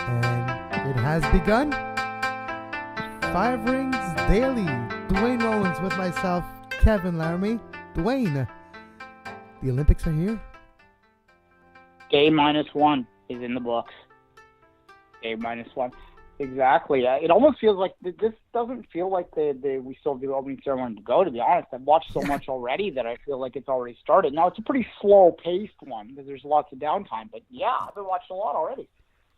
And it has begun. Five Rings Daily. Dwayne Rollins with myself, Kevin Laramie. Dwayne, the Olympics are here. Day -1 is in the books. Day -1. Exactly. It almost feels like this doesn't feel like we still have the opening ceremony to go, to be honest. I've watched so much already that I feel like it's already started. Now, it's a pretty slow-paced one because there's lots of downtime. But, yeah, I've been watching a lot already.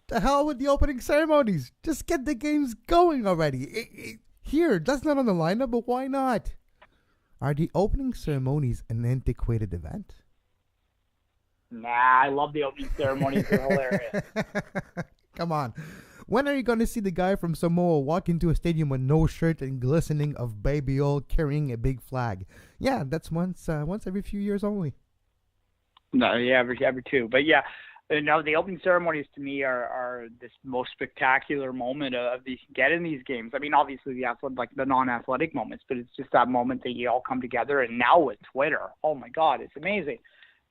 The hell with the opening ceremonies. Just get the games going already. Here, that's not on the lineup, but why not? Are the opening ceremonies an antiquated event? Nah, I love the opening ceremonies. They're hilarious. Come on. When are you going to see the guy from Samoa walk into a stadium with no shirt and glistening of baby oil carrying a big flag? Yeah, that's once every few years only. No, yeah, every two. But yeah, no, the opening ceremonies to me are this most spectacular moment of getting these games. I mean, obviously the non-athletic moments, but it's just that moment that you all come together. And now with Twitter, oh my God, it's amazing.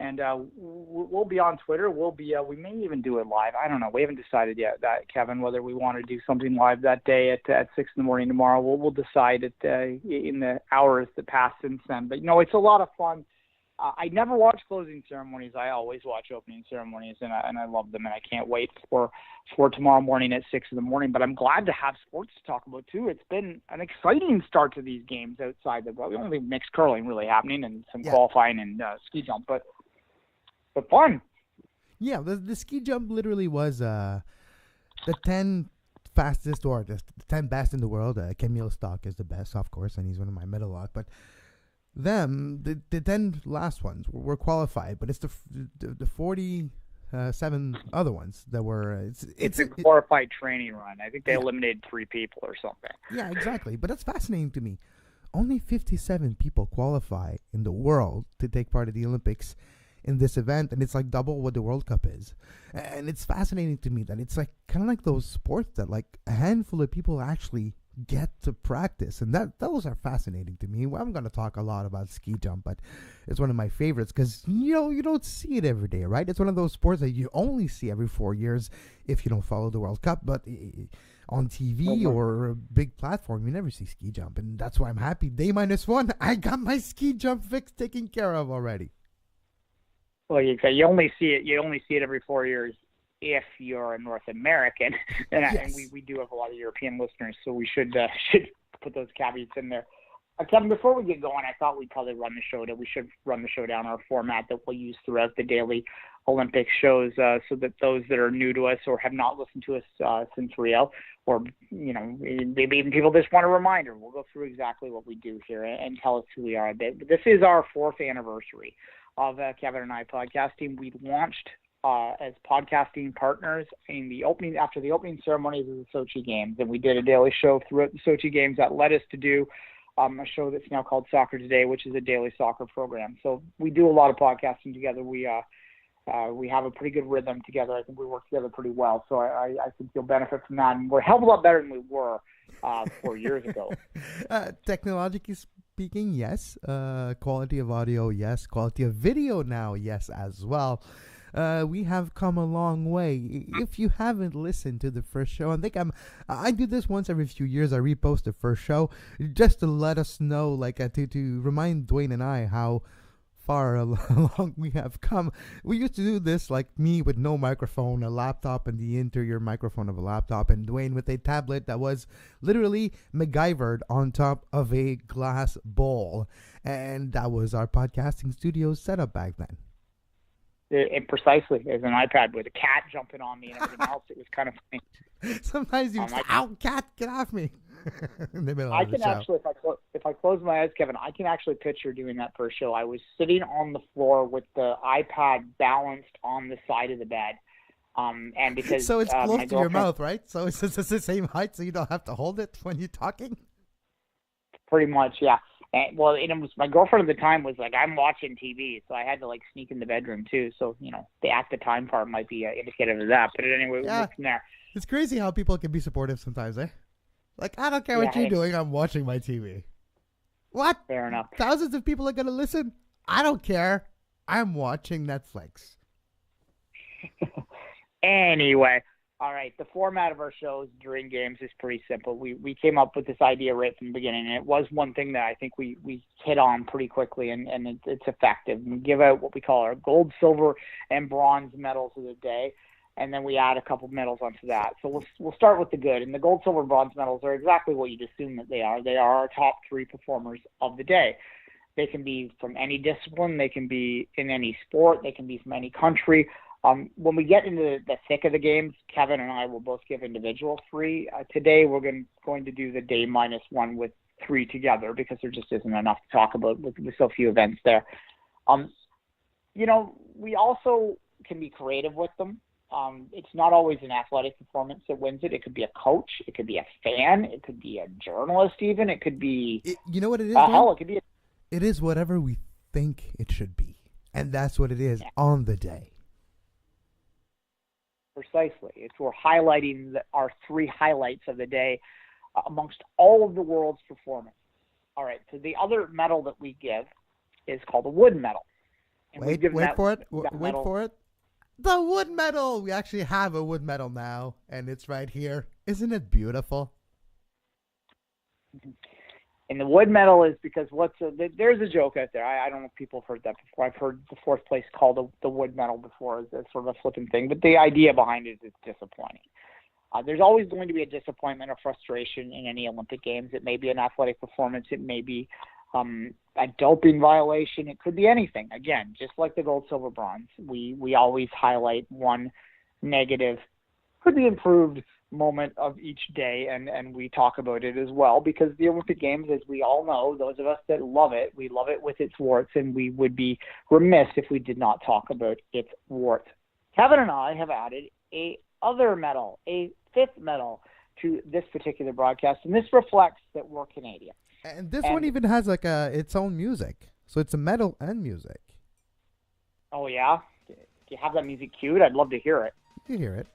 And we'll be on Twitter. We may even do it live. I don't know. We haven't decided yet, Kevin, whether we want to do something live that day at 6 a.m. tomorrow. We'll decide it in the hours that pass since then. But, it's a lot of fun. I never watch closing ceremonies. I always watch opening ceremonies, and I love them, and I can't wait for tomorrow morning at 6 a.m. But I'm glad to have sports to talk about, too. It's been an exciting start to these games outside the only mixed curling really happening and some qualifying and ski jump, but fun. Yeah, the ski jump literally was the 10 fastest or the 10 best in the world. Camille Stock is the best, of course, and he's one of my medal lot. But the 10 last ones were qualified, but it's the 47 other ones that were. It's a glorified training run. I think they eliminated 3 people or something. Yeah, exactly. But that's fascinating to me. Only 57 people qualify in the world to take part of the Olympics in this event, and it's like double what the World Cup is. And it's fascinating to me that it's like kind of like those sports that like a handful of people actually get to practice, and those are fascinating to me. I'm going to talk a lot about ski jump, but it's one of my favorites because you don't see it every day, right? It's one of those sports that you only see every 4 years if you don't follow the World Cup, but on TV or a big platform you never see ski jump, and that's why I'm happy. Day -1, I got my ski jump fix taken care of already. Well, you only see it every 4 years if you're a North American, and we do have a lot of European listeners, so we should put those caveats in there. Kevin, before we get going, I thought we should run the show down our format that we'll use throughout the daily Olympic shows, so that those that are new to us or have not listened to us since Rio, or maybe even people just want a reminder, we'll go through exactly what we do here and tell us who we are. But this is our 4th anniversary of Kevin and I podcasting. We launched as podcasting partners after the opening ceremonies of the Sochi Games, and we did a daily show throughout the Sochi Games that led us to do a show that's now called Soccer Today, which is a daily soccer program. So we do a lot of podcasting together. We have a pretty good rhythm together. I think we work together pretty well. So I think you'll benefit from that, and we're a hell of a lot better than we were 4 years ago. Technologically speaking, yes. Quality of audio, yes. Quality of video now, yes, as well. We have come a long way. If you haven't listened to the first show, I do this once every few years. I repost the first show just to let us know, to remind Dwayne and I how far along we have come. We used to do this like me with no microphone, a laptop, and the interior microphone of a laptop, and Dwayne with a tablet that was literally MacGyvered on top of a glass bowl. And that was our podcasting studio setup back then. Precisely, as an iPad with a cat jumping on me and everything else. It was kind of funny. Sometimes you say, "Ow, cat, get off me!" In the middle I of the can show. actually, if I close my eyes, Kevin, I can actually picture doing that first show. I was sitting on the floor with the iPad balanced on the side of the bed, and because so it's close to your mouth, right? So it's the same height, so you don't have to hold it when you're talking. Pretty much, yeah. And, it was my girlfriend at the time was like, I'm watching TV, so I had to sneak in the bedroom too. So the at the time part might be indicative of that. But anyway, we'll move from there. It's crazy how people can be supportive sometimes, eh? Like, I don't care what you're doing. I'm watching my TV. What? Fair enough. Thousands of people are going to listen. I don't care. I'm watching Netflix. Anyway, all right. The format of our shows during games is pretty simple. We came up with this idea right from the beginning, and it was one thing that I think we hit on pretty quickly, and it's effective. We give out what we call our gold, silver, and bronze medals of the day, and then we add a couple medals onto that. So we'll start with the good. And the gold, silver, and bronze medals are exactly what you'd assume that they are. They are our top 3 performers of the day. They can be from any discipline. They can be in any sport. They can be from any country. When we get into the thick of the games, Kevin and I will both give individual 3. Today we're going to do the day -1 with 3 together because there just isn't enough to talk about with so few events there. We also can be creative with them. It's not always an athletic performance that wins it. It could be a coach. It could be a fan. It could be a journalist even. It could be... You know what it is? Hell, it could be... It is whatever we think it should be. And that's what it is on the day. Precisely. We're highlighting our 3 highlights of the day amongst all of the world's performance. All right. So the other medal that we give is called a wood medal. And wait for it. The wood medal. We actually have a wood medal now, and it's right here. Isn't it beautiful? And the wood medal is because there's a joke out there. I don't know if people have heard that before. I've heard the 4th place called the wood medal before as sort of a flippant thing. But the idea behind it is disappointing. There's always going to be a disappointment or frustration in any Olympic Games. It may be an athletic performance. It may be a doping violation. It could be anything. Again, just like the gold, silver, bronze, we always highlight one negative, could be improved moment of each day, and we talk about it as well, because the Olympic Games, as we all know, those of us that love it, we love it with its warts, and we would be remiss if we did not talk about its warts. Kevin and I have added a 5th medal to this particular broadcast, and this reflects that we're Canadian. And this one even has like its own music, so it's a medal and music. Oh yeah? Do you have that music cued? I'd love to hear it. You hear it.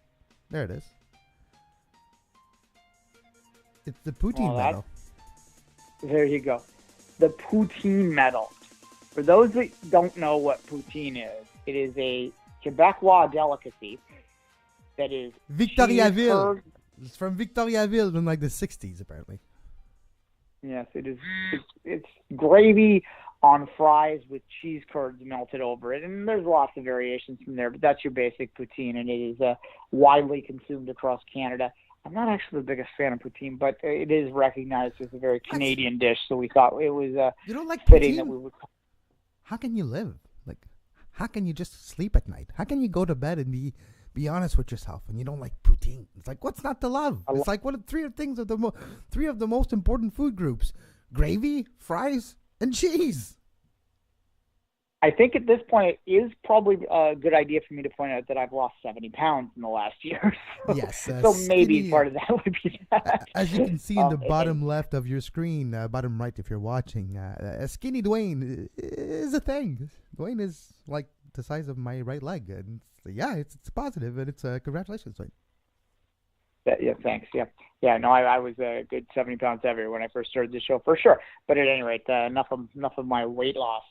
There it is. It's the poutine medal. There you go. The poutine medal. For those that don't know what poutine is, it is a Quebecois delicacy that is Victoriaville. It's from Victoriaville in like the 60s, apparently. Yes, it is. It's gravy on fries with cheese curds melted over it, and there's lots of variations from there, but that's your basic poutine, and it is widely consumed across Canada. I'm not actually the biggest fan of poutine, but it is recognized as a very Canadian dish, so we thought it was you don't like fitting poutine? that we would. How can you live? Like, how can you just sleep at night? How can you go to bed and be honest with yourself when you don't like poutine? It's like, what's not to love? It's like, what are 3 things of three of the most important food groups? Gravy, fries, and cheese. I think at this point it is probably a good idea for me to point out that I've lost 70 pounds in the last year. So, yes. So maybe part of that would be that. As you can see in the bottom left of your screen, bottom right if you're watching, skinny Dwayne is a thing. Dwayne is like the size of my right leg. And it's positive, and it's congratulations, Dwayne. Yeah, thanks. Yeah. No, I was a good 70 pounds heavier when I first started the show, for sure. But at any rate, enough of my weight loss.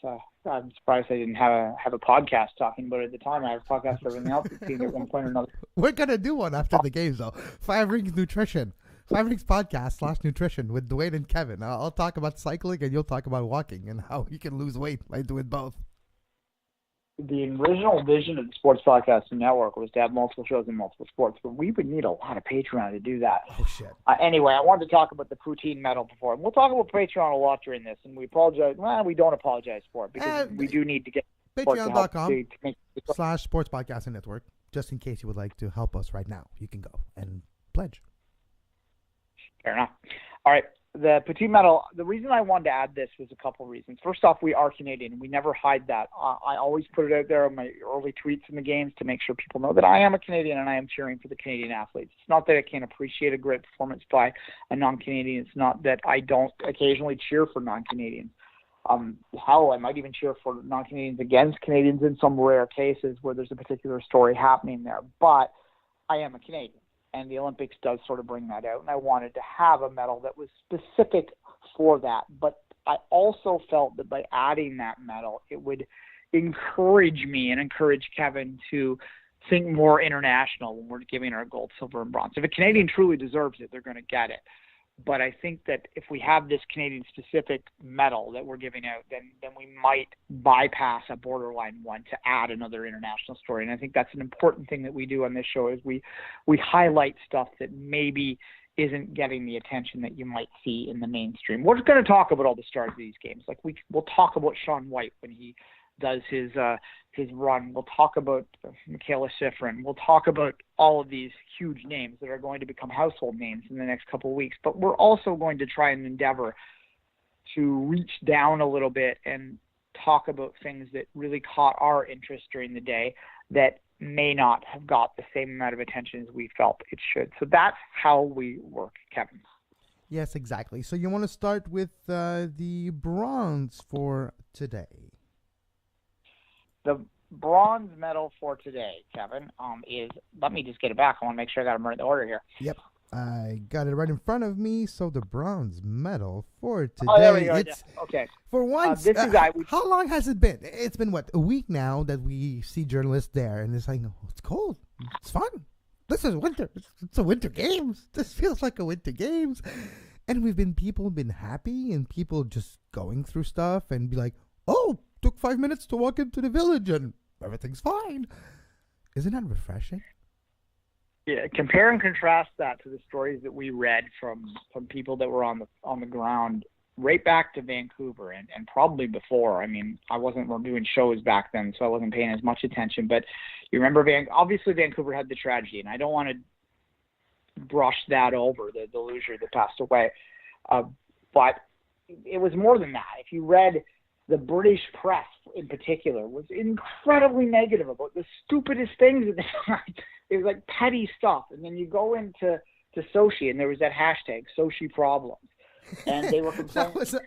I'm surprised I didn't have a podcast talking about it at the time. I have a podcast for everything else. It seemed at one point or another. We're gonna do one after the games, though. 5 Rings Nutrition, 5 Rings Podcast / Nutrition with Dwayne and Kevin. I'll talk about cycling, and you'll talk about walking and how you can lose weight by doing both. The original vision of the Sports Podcasting Network was to have multiple shows in multiple sports, but we would need a lot of Patreon to do that. Oh, shit. Anyway, I wanted to talk about the poutine medal before. And we'll talk about Patreon a lot during this, and we apologize. Well, we don't apologize for it, because we do need to get Patreon.com / Sports Podcasting Network. Just in case you would like to help us right now, you can go and pledge. Fair enough. All right. The poutine medal, the reason I wanted to add this was a couple reasons. First off, we are Canadian. We never hide that. I always put it out there in my early tweets in the games to make sure people know that I am a Canadian and I am cheering for the Canadian athletes. It's not that I can't appreciate a great performance by a non-Canadian. It's not that I don't occasionally cheer for non-Canadians. Hell, I might even cheer for non-Canadians against Canadians in some rare cases where there's a particular story happening there. But I am a Canadian. and the Olympics does sort of bring that out. And I wanted to have a medal that was specific for that. But I also felt that by adding that medal, it would encourage me and encourage Kevin to think more international when we're giving our gold, silver, and bronze. If a Canadian truly deserves it, they're going to get it. But I think that if we have this Canadian-specific medal that we're giving out, then we might bypass a borderline one to add another international story. And I think that's an important thing that we do on this show is we highlight stuff that maybe isn't getting the attention that you might see in the mainstream. We're going to talk about all the stars of these games. Like we'll talk about Shaun White when he does his run. We'll talk about Michaela Shiffrin. We'll talk about all of these huge names that are going to become household names in the next couple of weeks. But we're also going to try and endeavor to reach down a little bit and talk about things that really caught our interest during the day that may not have got the same amount of attention as we felt it should. So that's how we work, Kevin. Yes, exactly. So you want to start with the bronze for today. The bronze medal for today, Kevin, is, let me just get it back. I want to make sure I got them right in the order here. Yep. I got it right in front of me. So the bronze medal for today. Oh, there we go. Okay. For once, how long has it been? It's been, what, a week now that we see journalists there, and it's like, oh, it's cold. It's fun. This is winter. It's a winter games. This feels like a winter games. And people been happy, and people just going through stuff and be like, oh, took 5 minutes to walk into the village and everything's fine. Isn't that refreshing? Yeah, compare and contrast that to the stories that we read from people that were on the ground right back to Vancouver and probably before. I mean, I wasn't doing shows back then, so I wasn't paying as much attention. But you remember, obviously Vancouver had the tragedy, and I don't want to brush that over, the loser that passed away. But it was more than that. If you read the British press in particular was incredibly negative about the stupidest things that they find. It was like petty stuff. And then you go into Sochi, and there was that hashtag, Sochi Problems. And they were complaining.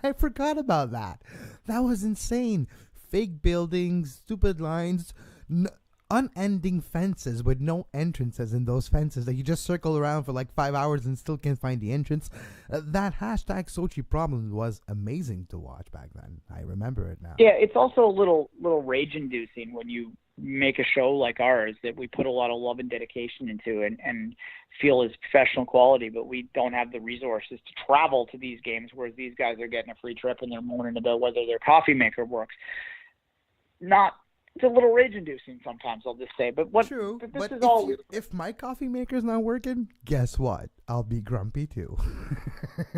I forgot about that. That was insane. Fake buildings, stupid lines, unending fences with no entrances in those fences that you just circle around for like 5 hours and still can't find the entrance. That hashtag Sochi Problems was amazing to watch back then. I remember it now. Yeah, it's also a little rage-inducing when you make a show like ours that we put a lot of love and dedication into and feel is professional quality, but we don't have the resources to travel to these games, whereas these guys are getting a free trip and they're moaning about whether their coffee maker works. It's a little rage-inducing sometimes, I'll just say. But True, but this but is all. If my coffee maker's not working, guess what? I'll be grumpy too.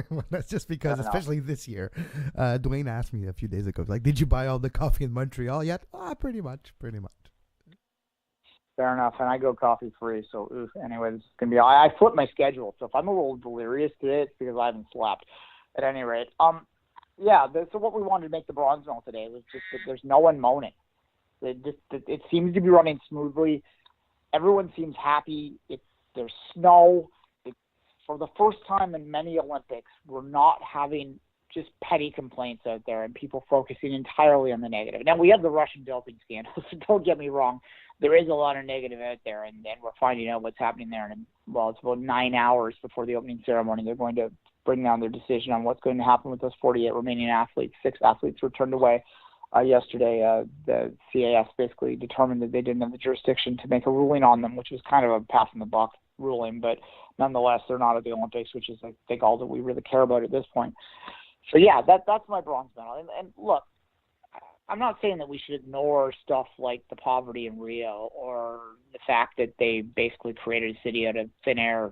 Well, that's just because, especially this year, Dwayne asked me a few days ago, like, "Did you buy all the coffee in Montreal yet?" Pretty much. Fair enough, and I go coffee free. So, anyways, it's gonna be. I flip my schedule, so if I'm a little delirious today, it's because I haven't slept. At any rate, yeah. So what we wanted to make the bronze medal today was just that there's no one moaning. It seems to be running smoothly. Everyone seems happy. There's snow. For the first time in many Olympics, we're not having just petty complaints out there and people focusing entirely on the negative. Now, we have the Russian doping scandal, so don't get me wrong. There is a lot of negative out there, and we're finding out what's happening there. And, well, it's about 9 hours before the opening ceremony. They're going to bring down their decision on what's going to happen with those 48 remaining athletes. 6 athletes were turned away. Yesterday, the CAS basically determined that they didn't have the jurisdiction to make a ruling on them, which was kind of a pass in the buck ruling. But nonetheless, they're not at the Olympics, which is, I think, all that we really care about at this point. So, yeah, that's my bronze medal. And look, I'm not saying that we should ignore stuff like the poverty in Rio or the fact that they basically created a city out of thin air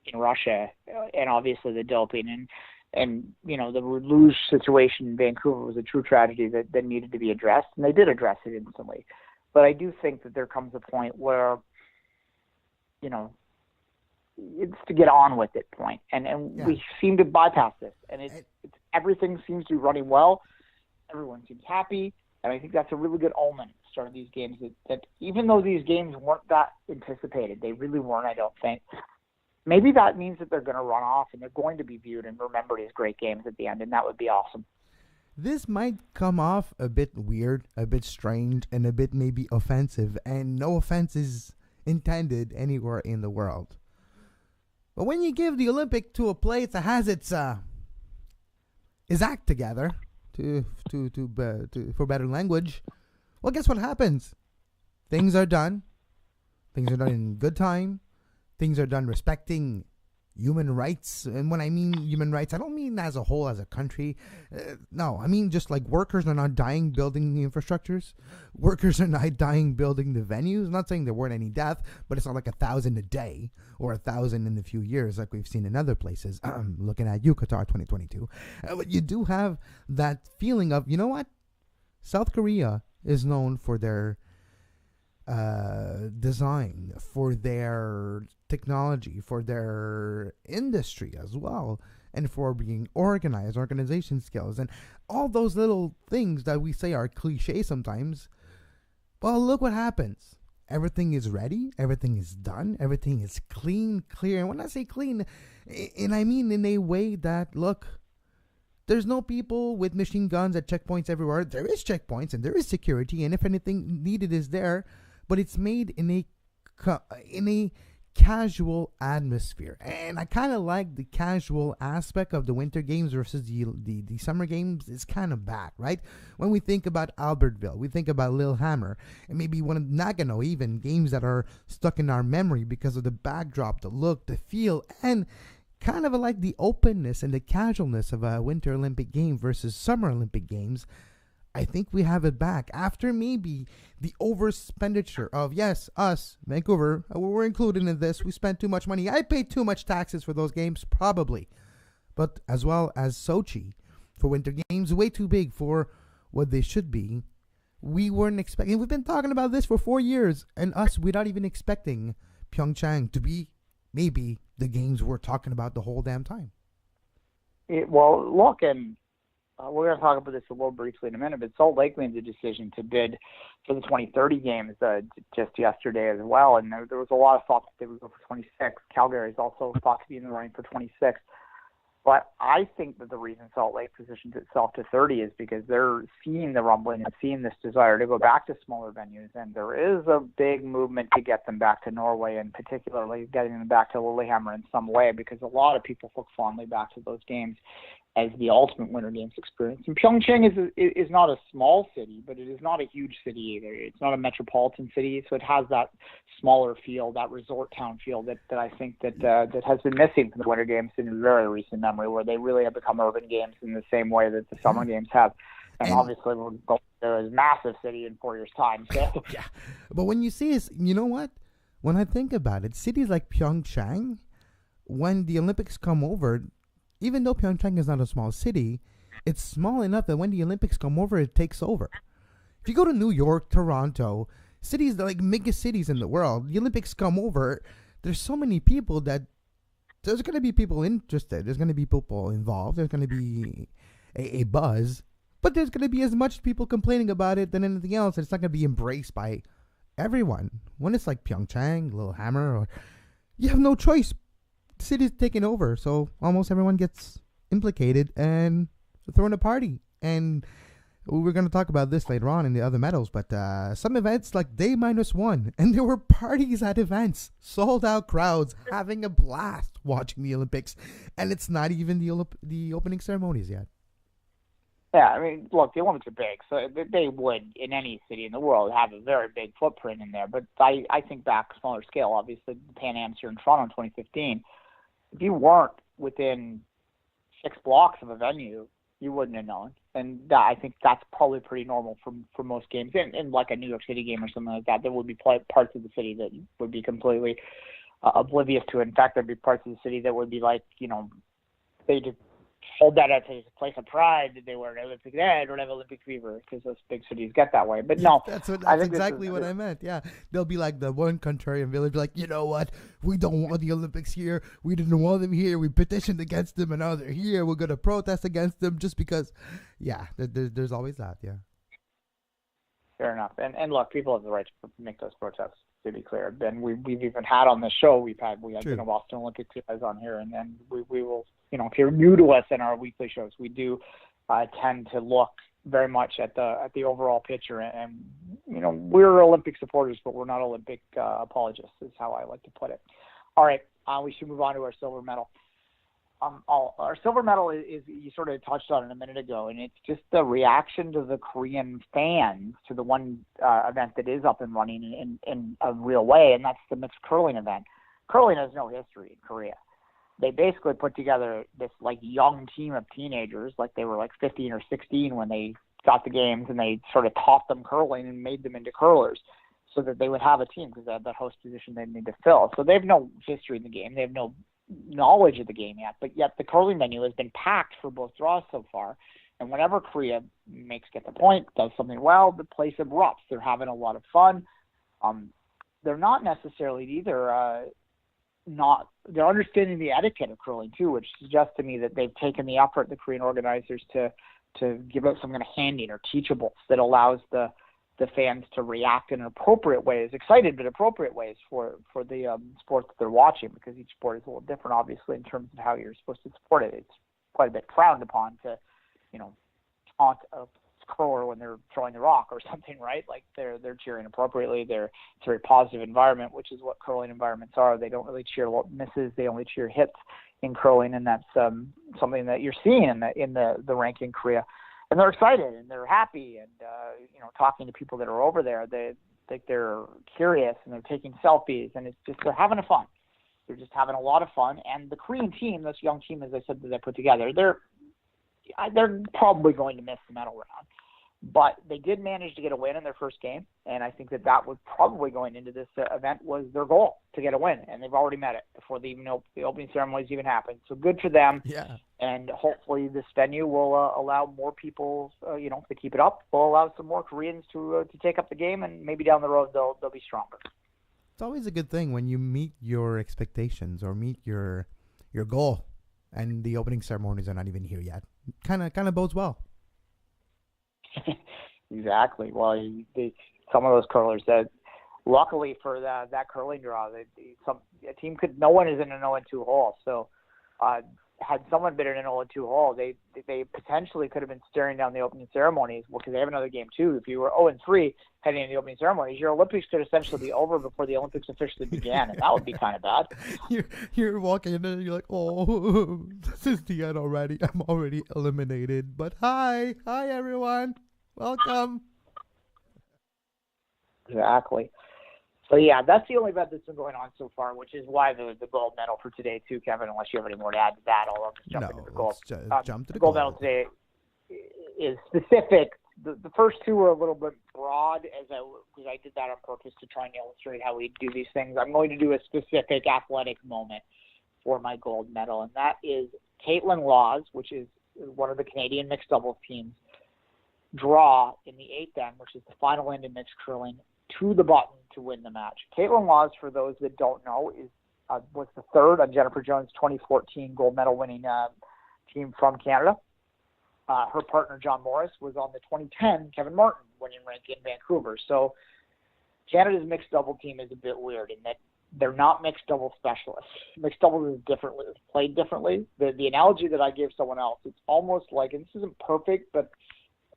in Russia, and obviously the doping. And you know, the luge situation in Vancouver was a true tragedy that needed to be addressed, and they did address it instantly. But I do think that there comes a point where, you know, it's to get on with it point. And yeah. We seem to bypass this, and it's everything seems to be running well. Everyone seems happy, and I think that's a really good omen at the start of these games, that even though these games weren't that anticipated, they really weren't, I don't think. Maybe that means that they're going to run off and they're going to be viewed and remembered as great games at the end, and that would be awesome. This might come off a bit weird, a bit strange, and a bit maybe offensive. And no offense is intended anywhere in the world. But when you give the Olympic to a place that has its act together, for better language, well, guess what happens? Things are done. Things are done in good time. Things are done respecting human rights. And when I mean human rights, I don't mean as a whole, as a country. No, I mean just like workers are not dying building the infrastructures. Workers are not dying building the venues. I'm not saying there weren't any death, but it's not like 1,000 a day or 1,000 in a few years like we've seen in other places. Looking at you, Qatar 2022. But you do have that feeling of, you know what? South Korea is known for their design, for their technology, for their industry as well, and for being organized, organization skills, and all those little things that we say are cliche sometimes. Well, look what happens. Everything is ready, everything is done, everything is clean, clear. And when I say clean, and I mean in a way that, look, there's no people with machine guns at checkpoints everywhere. There is checkpoints and there is security, and if anything needed is there, but it's made in a casual atmosphere. And I kind of like the casual aspect of the Winter Games versus the Summer Games. It's kind of back, right? When we think about Albertville, we think about Lillehammer, and maybe one of Nagano, even games that are stuck in our memory because of the backdrop, the look, the feel, and kind of like the openness and the casualness of a Winter Olympic game versus Summer Olympic Games. I think we have it back after maybe the overexpenditure of, yes, us, Vancouver, we're included in this. We spent too much money. I paid too much taxes for those games, probably. But as well as Sochi for Winter Games, way too big for what they should be. We weren't expecting, we've been talking about this for 4 years, and we're not even expecting PyeongChang to be maybe the games we're talking about the whole damn time. Well, look, and we're going to talk about this a little briefly in a minute, but Salt Lake made the decision to bid for the 2030 games just yesterday as well, and there was a lot of thought that they would go for 26. Calgary is also thought to be in the running for 26. But I think that the reason Salt Lake positions itself to 30 is because they're seeing the rumbling and seeing this desire to go back to smaller venues, and there is a big movement to get them back to Norway, and particularly getting them back to Lillehammer in some way, because a lot of people look fondly back to those games as the ultimate Winter Games experience. And PyeongChang is not a small city, but it is not a huge city either. It's not a metropolitan city, so it has that smaller feel, that resort town feel that I think that has been missing from the Winter Games in very recent memory, where they really have become urban games in the same way that the Summer Games have. And obviously we're going to a massive city in 4 years' time. So. Yeah, but when you see this, you know what? When I think about it, cities like PyeongChang, when the Olympics come over, even though PyeongChang is not a small city, it's small enough that when the Olympics come over, it takes over. If you go to New York, Toronto, cities that are like mega cities in the world, the Olympics come over, there's so many people that there's going to be people interested. There's going to be people involved. There's going to be a buzz. But there's going to be as much people complaining about it than anything else. It's not going to be embraced by everyone. When it's like PyeongChang, Lillehammer, or you have no choice. The city's taking over, so almost everyone gets implicated and throwing a party. And we're going to talk about this later on in the other medals, but some events like day -1, and there were parties at events, sold out crowds, having a blast watching the Olympics, and it's not even the opening ceremonies yet. Yeah, I mean, look, the Olympics are big, so they would, in any city in the world, have a very big footprint in there. But I think back smaller scale, obviously, the Pan Am's here in Toronto in 2015. If you weren't within 6 blocks of a venue, you wouldn't have known. And I think that's probably pretty normal for most games. And like a New York City game or something like that, there would be parts of the city that would be completely oblivious to it. In fact, there'd be parts of the city that would be like, they just hold that as a place of pride that they were an Olympic. They don't have Olympic fever because those big cities get that way. But no, that's exactly what I meant. Yeah, they'll be like the one contrarian village, like, you know what? We don't want the Olympics here. We didn't want them here. We petitioned against them, and now they're here. We're gonna protest against them just because. Yeah, there's always that. Yeah. Fair enough. And look, people have the right to make those protests. To be clear, and we've even had on the show we had Boston Olympic guys on here, and we will. If you're new to us in our weekly shows, we do tend to look very much at the overall picture, and we're Olympic supporters, but we're not Olympic apologists, is how I like to put it. All right, we should move on to our silver medal. Our silver medal is you sort of touched on it a minute ago, and it's just the reaction to the Korean fans to the one event that is up and running in a real way, and that's the mixed curling event. Curling has no history in Korea. They basically put together this like young team of teenagers, like they were like 15 or 16 when they got the games, and they sort of taught them curling and made them into curlers so that they would have a team because they had that host position they need to fill. So they have no history in the game. They have no knowledge of the game yet, but yet the curling venue has been packed for both draws so far. And whenever Korea get the point, does something well, the place erupts. They're having a lot of fun. They're not necessarily either they're understanding the etiquette of curling too, which suggests to me that they've taken the effort, the Korean organizers, to give out some kind of handing or teachables that allows the fans to react in appropriate ways, excited but appropriate ways for the sport that they're watching, because each sport is a little different, obviously, in terms of how you're supposed to support it. It's quite a bit frowned upon to, taunt a curler when they're throwing the rock or something, right? Like they're cheering appropriately. It's a very positive environment, which is what curling environments are. They don't really cheer misses; they only cheer hits in curling, and that's something that you're seeing in the rank in Korea. And they're excited and they're happy, and talking to people that are over there, they think they're curious and they're taking selfies, and it's just they're having fun. They're just having a lot of fun. And the Korean team, this young team, as I said, that they put together, they're probably going to miss the medal round, but they did manage to get a win in their first game, and I think that was probably going into this event was their goal, to get a win, and they've already met it before the opening ceremonies even happened. So good for them. Yeah. And hopefully this venue will allow more people, to keep it up. Will allow some more Koreans to take up the game, and maybe down the road they'll be stronger. It's always a good thing when you meet your expectations or meet your goal, and the opening ceremonies are not even here yet. Kind of bodes well. Exactly. Well, some of those curlers that, luckily for that curling draw, a team no one is in an 0-2 hole. So, had someone been in an 0-2 hole, they potentially could have been staring down the opening ceremonies, because they have another game too. If you were 0-3 heading into the opening ceremonies, your Olympics could essentially be over before the Olympics officially began, and that would be kind of bad. You're walking in and you're like, oh, this is the end already. I'm already eliminated. But hi everyone, welcome. Exactly. So yeah, that's the only event that's been going on so far, which is why the gold medal for today too, Kevin. Unless you have any more to add to that, I'll just jump into the gold. Jump to the gold medal today is specific. The first two were a little bit broad, because I did that on purpose to try and illustrate how we do these things. I'm going to do a specific athletic moment for my gold medal, and that is Caitlin Laws, which is one of the Canadian mixed doubles teams, draw in the 8th end, which is the final end in mixed curling, to the button to win the match. Caitlin Laws, for those that don't know, was the third on Jennifer Jones' 2014 gold medal winning team from Canada. Her partner, John Morris, was on the 2010 Kevin Martin winning rank in Vancouver. So Canada's mixed double team is a bit weird in that they're not mixed double specialists. Mixed doubles is played differently. The analogy that I give someone else, it's almost like, and this isn't perfect, but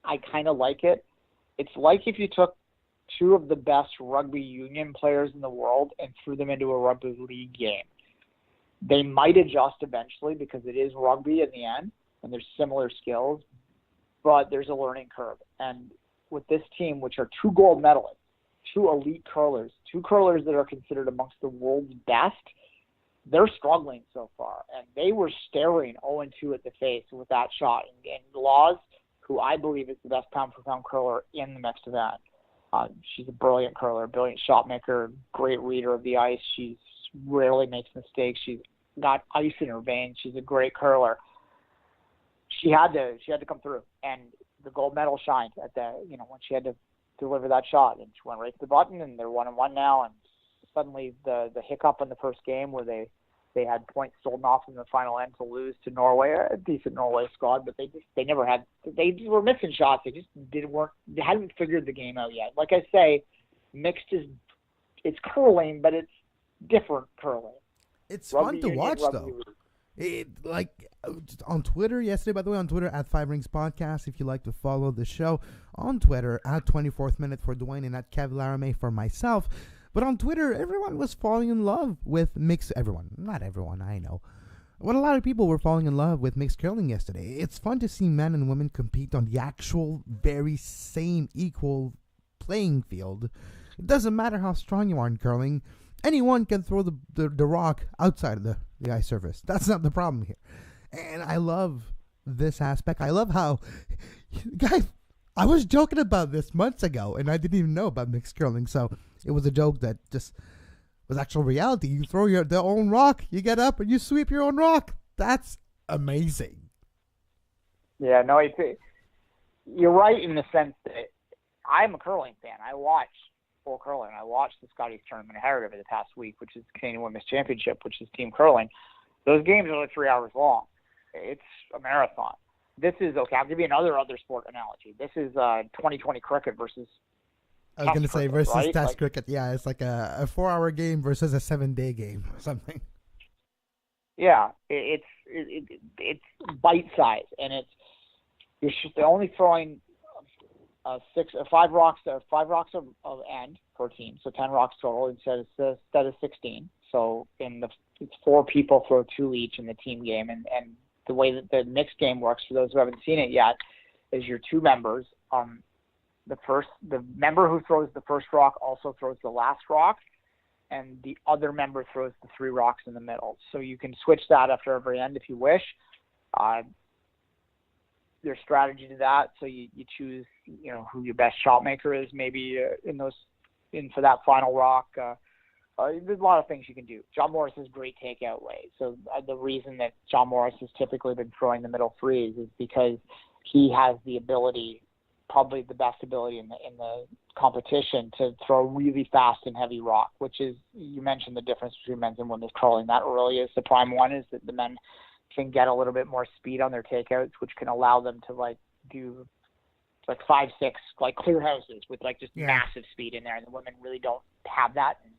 I kind of like it. It's like if you took two of the best rugby union players in the world and threw them into a rugby league game. They might adjust eventually because it is rugby in the end, and there's similar skills, but there's a learning curve. And with this team, which are two gold medalists, two elite curlers, two curlers that are considered amongst the world's best, they're struggling so far. And they were staring 0-2 at the face with that shot. And Laws, who I believe is the best pound-for-pound curler in the mixed event, she's a brilliant curler, brilliant shot maker, great reader of the ice. She rarely makes mistakes. She's got ice in her veins. She's a great curler. She had to come through, and the gold medal shined at when she had to deliver that shot, and she went right to the button, and they're 1-1 now. And suddenly the hiccup in the first game where they had points stolen off in the final end to lose to Norway, a decent Norway squad, but they were missing shots. They just they hadn't figured the game out yet. Like I say, mixed it's curling, but it's different curling. It's fun to watch though. On Twitter yesterday, by the way, on Twitter at 5Rings Podcast, if you like to follow the show. On Twitter at 24th Minute for Dwayne and at Kev Laramie for myself. But on Twitter, everyone was falling in love with mixed... Everyone. Not everyone, I know. But a lot of people were falling in love with mixed curling yesterday. It's fun to see men and women compete on the actual very same equal playing field. It doesn't matter how strong you are in curling. Anyone can throw the rock outside of the ice surface. That's not the problem here. And I love this aspect. I love how... Guys, I was joking about this months ago, and I didn't even know about mixed curling. So it was a joke that just was actual reality. You throw their own rock, you get up, and you sweep your own rock. That's amazing. Yeah, no, you're right in the sense that I'm a curling fan. I watch full curling. I watched the Scotties tournament I heard over the past week, which is the Canadian Women's Championship, which is team curling. Those games are like 3 hours long. It's a marathon. This is, okay, I'll give you another sport analogy. This is 2020 cricket versus I was going to say versus right? test cricket. Yeah, it's like a 4-hour game versus a 7-day game or something. Yeah, it's bite size, and they're only throwing five rocks of end per team, so 10 rocks total instead of 16. So it's 4 people throw 2 each in the team game, and the way that the mixed game works, for those who haven't seen it yet, is your 2 members. The member who throws the first rock also throws the last rock, and the other member throws the 3 rocks in the middle. So you can switch that after every end if you wish. There's strategy to that, so you choose who your best shot maker is maybe for that final rock. There's a lot of things you can do. John Morris has great takeout ways. So the reason that John Morris has typically been throwing the middle threes is because he has the ability, probably the best ability in the competition, to throw really fast and heavy rock, which is, you mentioned the difference between men's and women's curling. That really is the prime one, is that the men can get a little bit more speed on their takeouts, which can allow them to do 5-6 clear houses with just massive speed in there, and the women really don't have that. And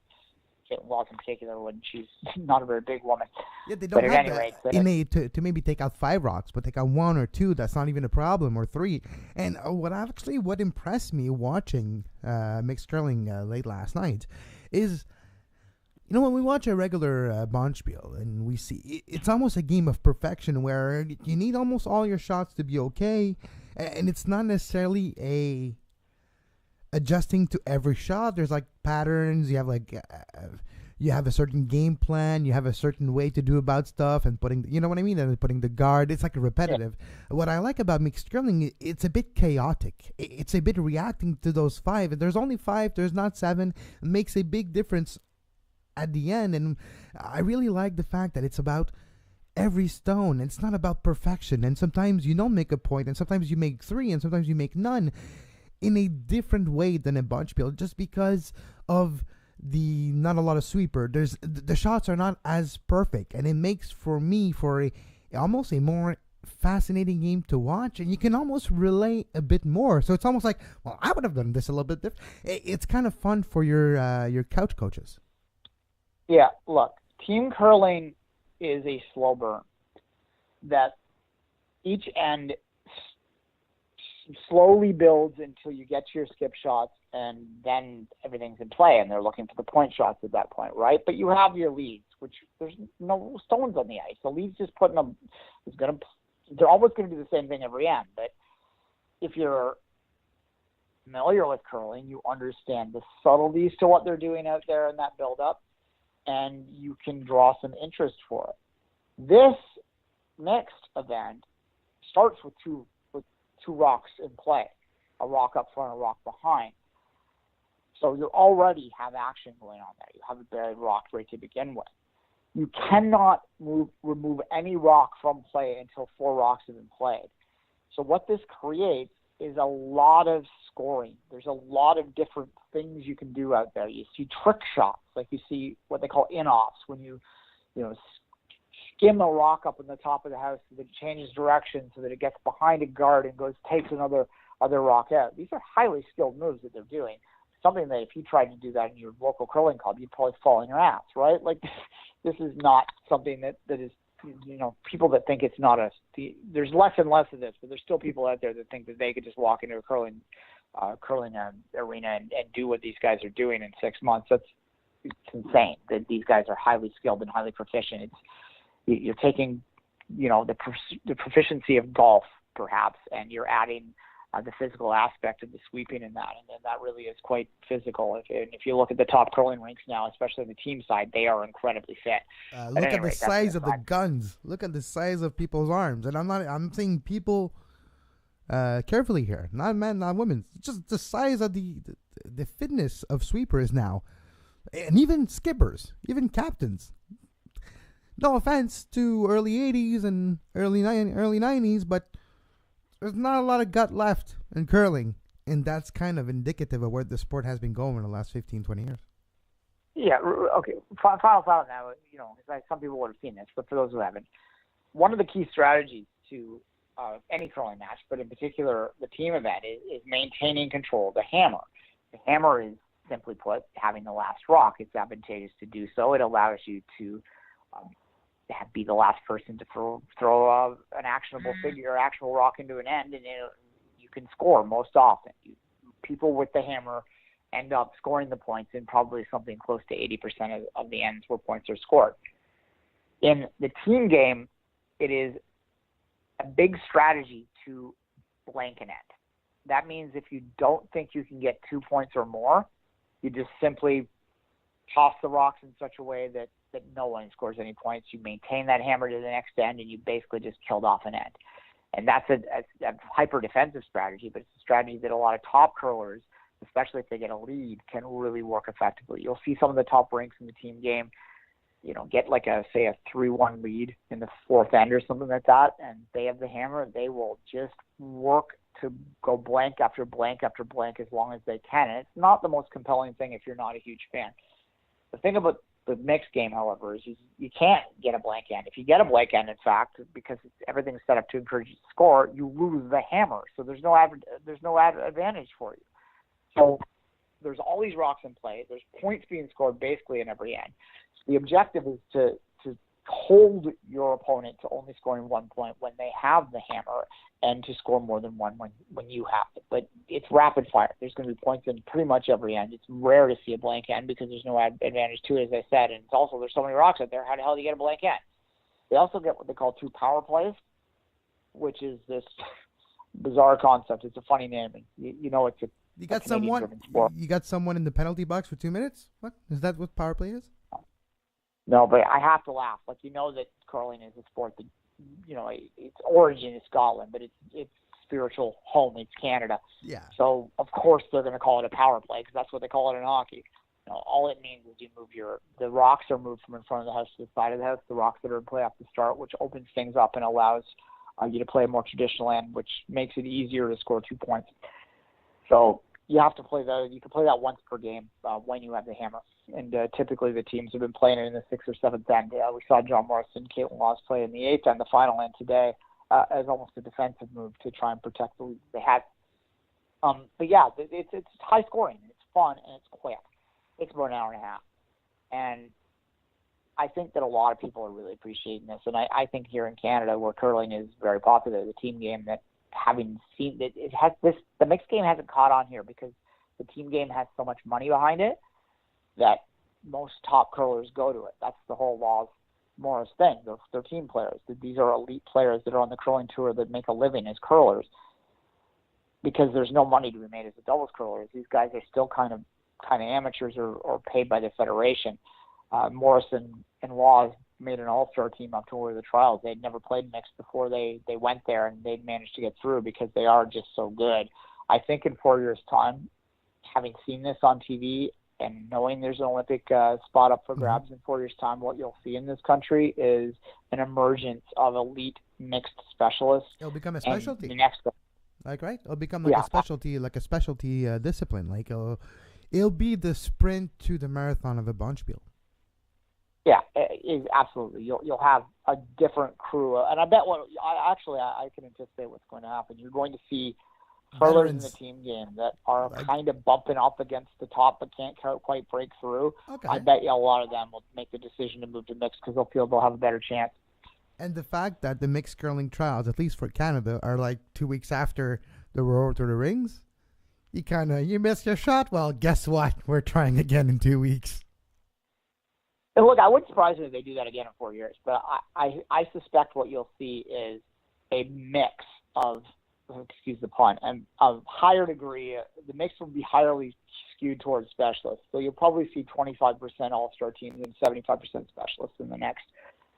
Kate Walls in particular, when she's not a very big woman. Yeah, they don't have that to maybe take out 5 rocks, but take out 1 or 2. That's not even a problem, or 3. And what impressed me watching mixed curling late last night is, when we watch a regular Bonspiel and we see it's almost a game of perfection where you need almost all your shots to be okay, and it's not necessarily adjusting to every shot. There's patterns. You have you have a certain game plan. You have a certain way to do about stuff, and putting, what I mean, and putting the guard. It's repetitive. Yeah. What I like about mixed curling, it's a bit chaotic. It's a bit reacting to those 5. If there's only 5, there's not 7. It makes a big difference at the end, and I really like the fact that it's about every stone. It's not about perfection, and sometimes you don't make a point, and sometimes you make 3, and sometimes you make none, in a different way than a Bonspiel, just because of the not a lot of sweeper. The shots are not as perfect, and it makes for almost a more fascinating game to watch, and you can almost relate a bit more. So it's almost like, well, I would have done this a little bit different. It's kind of fun for your couch coaches. Yeah, look, team curling is a slow burn that each end slowly builds until you get to your skip shots, and then everything's in play, and they're looking for the point shots at that point, right? But you have your leads, which there's no stones on the ice. The leads just putting them they're always going to do the same thing every end. But if you're familiar with curling, you understand the subtleties to what they're doing out there in that build-up, and you can draw some interest for it. This next event starts with two rocks in play, a rock up front, a rock behind. So you already have action going on there. You have a buried rock right to begin with. You cannot remove any rock from play until 4 rocks have been played. So what this creates is a lot of scoring. There's a lot of different things you can do out there. You see trick shots, like you see what they call in-offs, when you skim a rock up in the top of the house so that it changes direction so that it gets behind a guard and takes another rock out. These are highly skilled moves that they're doing. Something that if you tried to do that in your local curling club, you'd probably fall on your ass, right? This is not something that is people that think it's not there's less and less of this, but there's still people out there that think that they could just walk into a curling arena and do what these guys are doing in 6 months. It's insane that these guys are highly skilled and highly proficient. You're taking, the proficiency of golf perhaps, and you're adding the physical aspect of the sweeping in that, and that really is quite physical. If you look at the top curling rinks now, especially on the team side, they are incredibly fit. Look at the size of the guns. Look at the size of people's arms, and I'm saying people carefully here, not men, not women. Just the size of the fitness of sweepers now, and even skippers, even captains. No offense to early 80s and early 90s, but there's not a lot of gut left in curling, and that's kind of indicative of where the sport has been going in the last 15, 20 years. Yeah, okay. Final thought now, some people would have seen this, but for those who haven't, one of the key strategies to any curling match, but in particular the team event, is maintaining control of the hammer. The hammer is, simply put, having the last rock. It's advantageous to do so. It allows you to be the last person to throw an actionable figure or actual rock into an end, and you can score most often. People with the hammer end up scoring the points in probably something close to 80% of the ends where points are scored. In the team game, it is a big strategy to blank an end. That means if you don't think you can get 2 points or more, you just simply toss the rocks in such a way that no one scores any points. You maintain that hammer to the next end, and you basically just killed off an end. And that's a hyper-defensive strategy, but it's a strategy that a lot of top curlers, especially if they get a lead, can really work effectively. You'll see some of the top rinks in the team game, get like a 3-1 lead in the fourth end or something like that, and they have the hammer. They will just work to go blank after blank after blank as long as they can. And it's not the most compelling thing if you're not a huge fan. The thing about the mixed game, however, is you can't get a blank end. If you get a blank end, in fact, because everything's set up to encourage you to score, you lose the hammer. So there's no advantage for you. So there's all these rocks in play. There's points being scored basically in every end. So the objective is to hold your opponent to only scoring 1 point when they have the hammer, and to score more than one when you have it. But it's rapid fire. There's going to be points in pretty much every end. It's rare to see a blank end because there's no advantage to it, as I said. And it's also, there's so many rocks out there. How the hell do you get a blank end? They also get what they call 2 power plays, which is this bizarre concept. It's a funny name. It's a You got someone in the penalty box for 2 minutes? What? Is that what power play is? No, but I have to laugh. That curling is a sport that, its origin is Scotland, but its spiritual home is Canada. Yeah. So, of course, they're going to call it a power play because that's what they call it in hockey. All it means is you move the rocks are moved from in front of the house to the side of the house, the rocks that are in play off the start, which opens things up and allows you to play a more traditional end, which makes it easier to score 2 points. So you have to play that. You can play that once per game when you have the hammer. And typically the teams have been playing it in the 6th or 7th end. We saw John Morrison and Caitlin Laws play in the 8th end, the final end today, as almost a defensive move to try and protect the lead they had. But yeah, it's high scoring. It's fun and it's quick. It's about an hour and a half. And I think that a lot of people are really appreciating this. And I think here in Canada, where curling is very popular, the team game, that having seen that it has this, the mixed game hasn't caught on here because the team game has so much money behind it that most top curlers go to it. That's the whole Laws Morris thing. They're team players. These are elite players that are on the curling tour that make a living as curlers because there's no money to be made as a doubles curler. These guys are still kind of amateurs or paid by the federation. Morrison and Laws made an all-star team up to the trials. They'd never played mixed before they went there, and they'd managed to get through because they are just so good. I think in 4 years' time, having seen this on TV and knowing there's an Olympic spot up for grabs in 4 years' time, what you'll see in this country is an emergence of elite mixed specialists. It'll become a specialty. It'll become like a specialty discipline. Like it'll be the sprint to the marathon of a Bonspiel. Yeah, absolutely. You'll have a different crew, and I bet I can anticipate what's going to happen. You're going to see curlers in the team game that are kind of bumping up against the top but can't quite break through. Okay. I bet you a lot of them will make the decision to move to mixed because they'll feel they'll have a better chance. And the fact that the mixed curling trials, at least for Canada, are like 2 weeks after the Road to the Rings, you missed your shot. Well, guess what? We're trying again in 2 weeks. And look, I wouldn't surprise me if they do that again in 4 years, but I suspect what you'll see is a mix of, excuse the pun, and of higher degree. The mix will be highly skewed towards specialists. So you'll probably see 25% all-star teams and 75% specialists in the next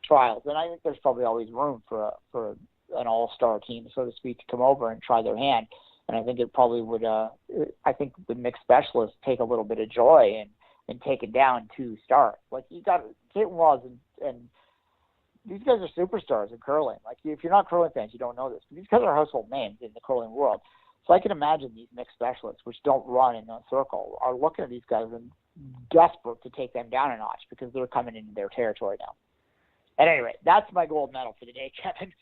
trials. And I think there's probably always room for an all-star team, so to speak, to come over and try their hand. And I think it probably would. I think the mixed specialists take a little bit of joy in taking down 2 stars. Like, you got Caitlin Laws and these guys are superstars in curling. Like, if you're not curling fans, you don't know this. But these guys are household names in the curling world. So I can imagine these mixed specialists, which don't run in a circle, are looking at these guys and desperate to take them down a notch because they're coming into their territory now. At any rate, that's my gold medal for the day, Kevin.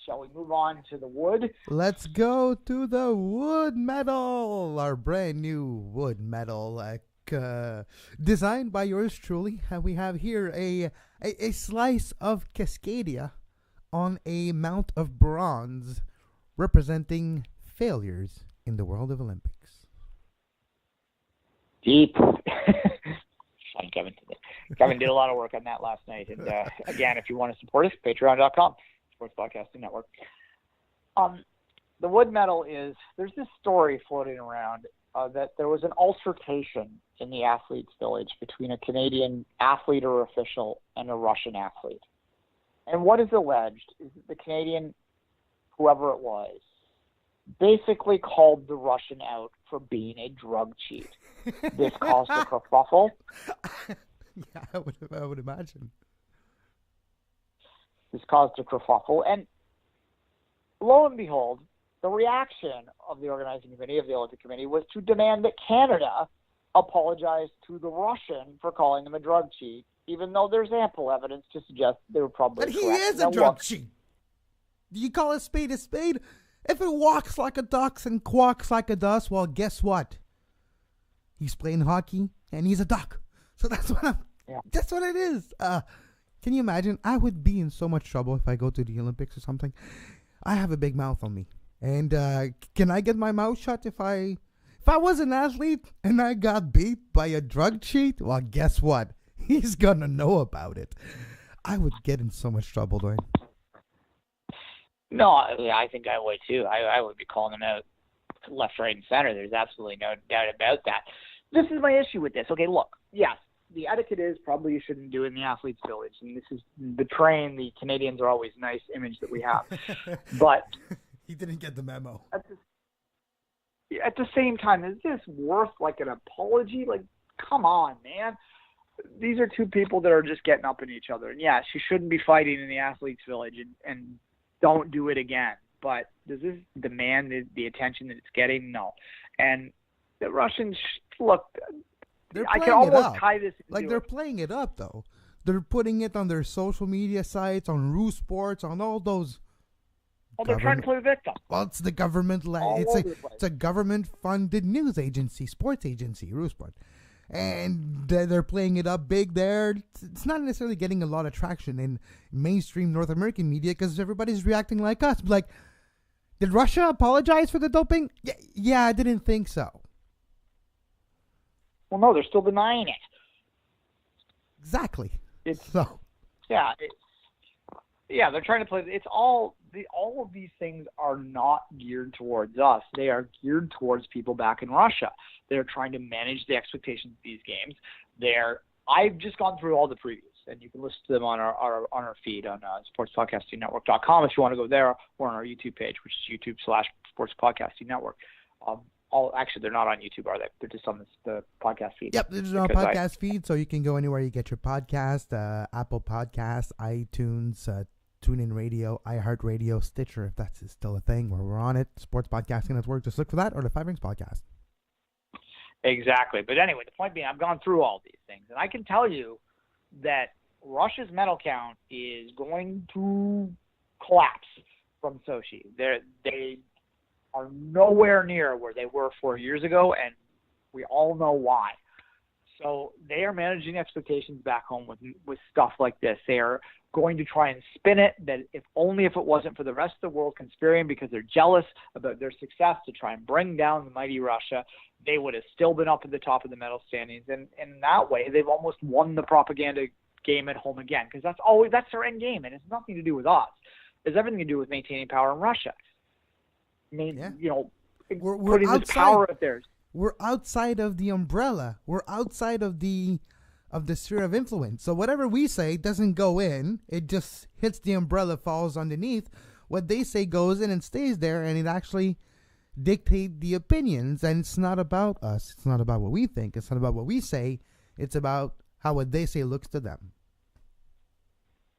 Shall we move on to the wood? Let's go to the wood medal, our brand new wood medal, designed by yours truly. We have here a slice of Cascadia on a mount of bronze, representing failures in the world of Olympics. Deep. Fun, Kevin. Kevin did a lot of work on that last night. And again, if you want to support us, patreon.com, Sports Podcasting Network. The wood medal is, there's this story floating around that there was an altercation in the athletes' village between a Canadian athlete or official and a Russian athlete. And what is alleged is that the Canadian, whoever it was, basically called the Russian out for being a drug cheat. This caused a kerfuffle. Yeah, I would imagine. This caused a kerfuffle. And lo and behold, the reaction of the organizing committee, of the Olympic Committee, was to demand that Canada apologize to the Russian for calling him a drug cheat, even though there's ample evidence to suggest they were probably correct. But he is a drug cheat. Do you call a spade a spade? If it walks like a duck and quacks like a duck, well, guess what? He's playing hockey and he's a duck. So that's that's what it is. Can you imagine? I would be in so much trouble if I go to the Olympics or something. I have a big mouth on me. And can I get my mouth shut if I was an athlete and I got beat by a drug cheat? Well, guess what? He's going to know about it. I would get in so much trouble, Dwayne. No, I think I would too. I would be calling them out left, right, and center. There's absolutely no doubt about that. This is my issue with this. Okay, look, yes, the etiquette is probably you shouldn't do it in the athletes' village. And this is betraying the Canadians are always nice image that we have. But he didn't get the memo. At the same time, is this worth like an apology? Like, come on, man. These are two people that are just getting up at each other. And yes, you shouldn't be fighting in the athletes' village and don't do it again. But does this demand the attention that it's getting? No. And the Russians, look, I can almost tie this into like they're playing it up, though. They're putting it on their social media sites, on Roo Sports, on all those. Well, they're trying to play the victim. Well, it's the government. It's a government-funded news agency, sports agency, Roo Sport. And they're playing it up big there. It's not necessarily getting a lot of traction in mainstream North American media because everybody's reacting like us. Like, did Russia apologize for the doping? Yeah, I didn't think so. Well, no, they're still denying it. Exactly. They're trying to play. It's all of these things are not geared towards us. They are geared towards people back in Russia. They're trying to manage the expectations of these games. I've just gone through all the previews, and you can listen to them on our feed on sportspodcastingnetwork.com if you want to go there, or on our YouTube page, which is YouTube/sportspodcastingnetwork. Actually, they're not on YouTube, are they? They're just on the podcast feed. Yep, there's no podcast feed, so you can go anywhere you get your podcast, Apple Podcasts, iTunes, TuneIn Radio, iHeartRadio, Stitcher, if that's still a thing where we're on it. Sports Podcasting Network, just look for that, or the Five Rings Podcast. Exactly. But anyway, the point being, I've gone through all these things, and I can tell you that Russia's medal count is going to collapse from Sochi. They are nowhere near where they were 4 years ago, and we all know why. So they are managing expectations back home with stuff like this. They are going to try and spin it that if it wasn't for the rest of the world conspiring because they're jealous about their success to try and bring down the mighty Russia, they would have still been up at the top of the medal standings. And in that way, they've almost won the propaganda game at home again, because that's their end game, and it's nothing to do with us. It's everything to do with maintaining power in Russia. We're putting outside, this power up there. We're outside of the umbrella. We're outside of the sphere of influence. So whatever we say doesn't go in. It just hits the umbrella, falls underneath. What they say goes in and stays there, and it actually dictates the opinions. And it's not about us. It's not about what we think. It's not about what we say. It's about how what they say looks to them.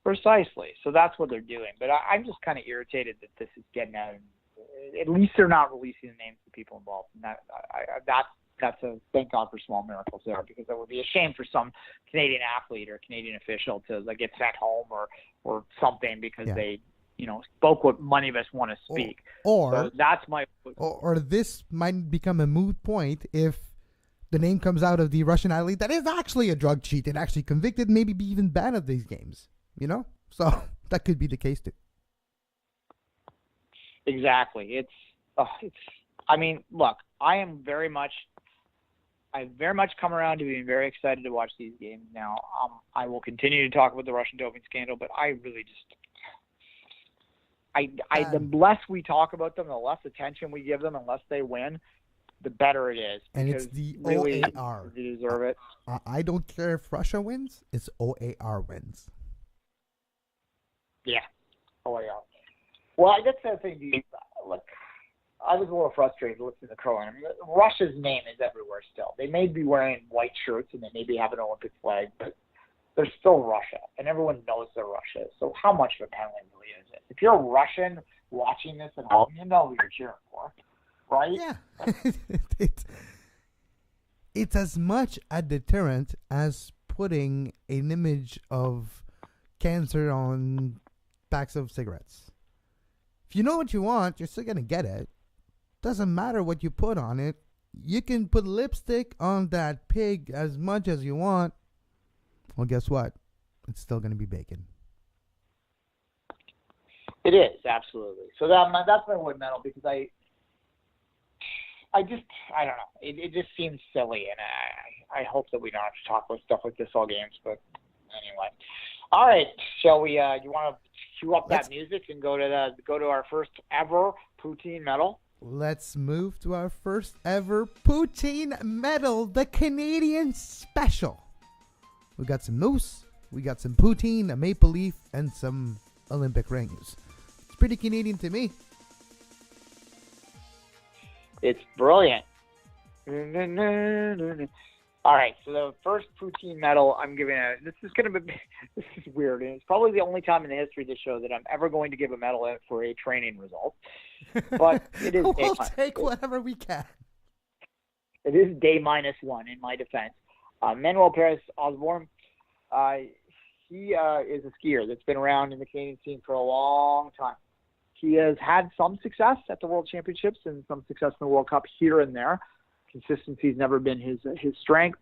Precisely. So that's what they're doing. But I'm just kind of irritated that this is getting out. At least they're not releasing the names of the people involved. And that's a thank God for small miracles there, because it would be a shame for some Canadian athlete or Canadian official to get sent home or something because they spoke what many of us want to speak. So that's my. Or this might become a moot point if the name comes out of the Russian athlete that is actually a drug cheat and actually convicted, maybe be even banned of these games. So that could be the case too. Exactly. I mean, look, I've very much come around to being very excited to watch these games now. I will continue to talk about the Russian doping scandal, but I really just, the less we talk about them, the less attention we give them, unless they win, the better it is. And it's the really, OAR. They deserve it. I don't care if Russia wins. It's OAR wins. Yeah, OAR. Well, I guess the thing. Look, I was a little frustrated listening to Curling. I mean, Russia's name is everywhere still. They may be wearing white shirts and they maybe have an Olympic flag, but they're still Russia, and everyone knows they're Russia. So how much of a penalty really is it? If you're a Russian watching this at home, you know who you're cheering for, right? Yeah. It's as much a deterrent as putting an image of cancer on packs of cigarettes. If you know what you want, you're still going to get it. Doesn't matter what you put on it. You can put lipstick on that pig as much as you want. Well, guess what? It's still going to be bacon. It is, absolutely. So that's my wood medal, because I don't know. It just seems silly, and I hope that we don't have to talk about stuff like this all games. But anyway, all right. Shall we? You want to cue up that music and go to our first ever poutine medal? Let's move to our first ever poutine medal, the Canadian special. We got some moose, we got some poutine, a maple leaf, and some Olympic rings. It's pretty Canadian to me. It's brilliant. All right, so the first poutine medal I'm giving this is weird, and it's probably the only time in the history of the show that I'm ever going to give a medal out for a training result. But it is we'll take whatever we can. It is day -1 in my defense. Manuel Perez Osborne, he is a skier that's been around in the Canadian scene for a long time. He has had some success at the World Championships and some success in the World Cup here and there. Consistency's never been his strength.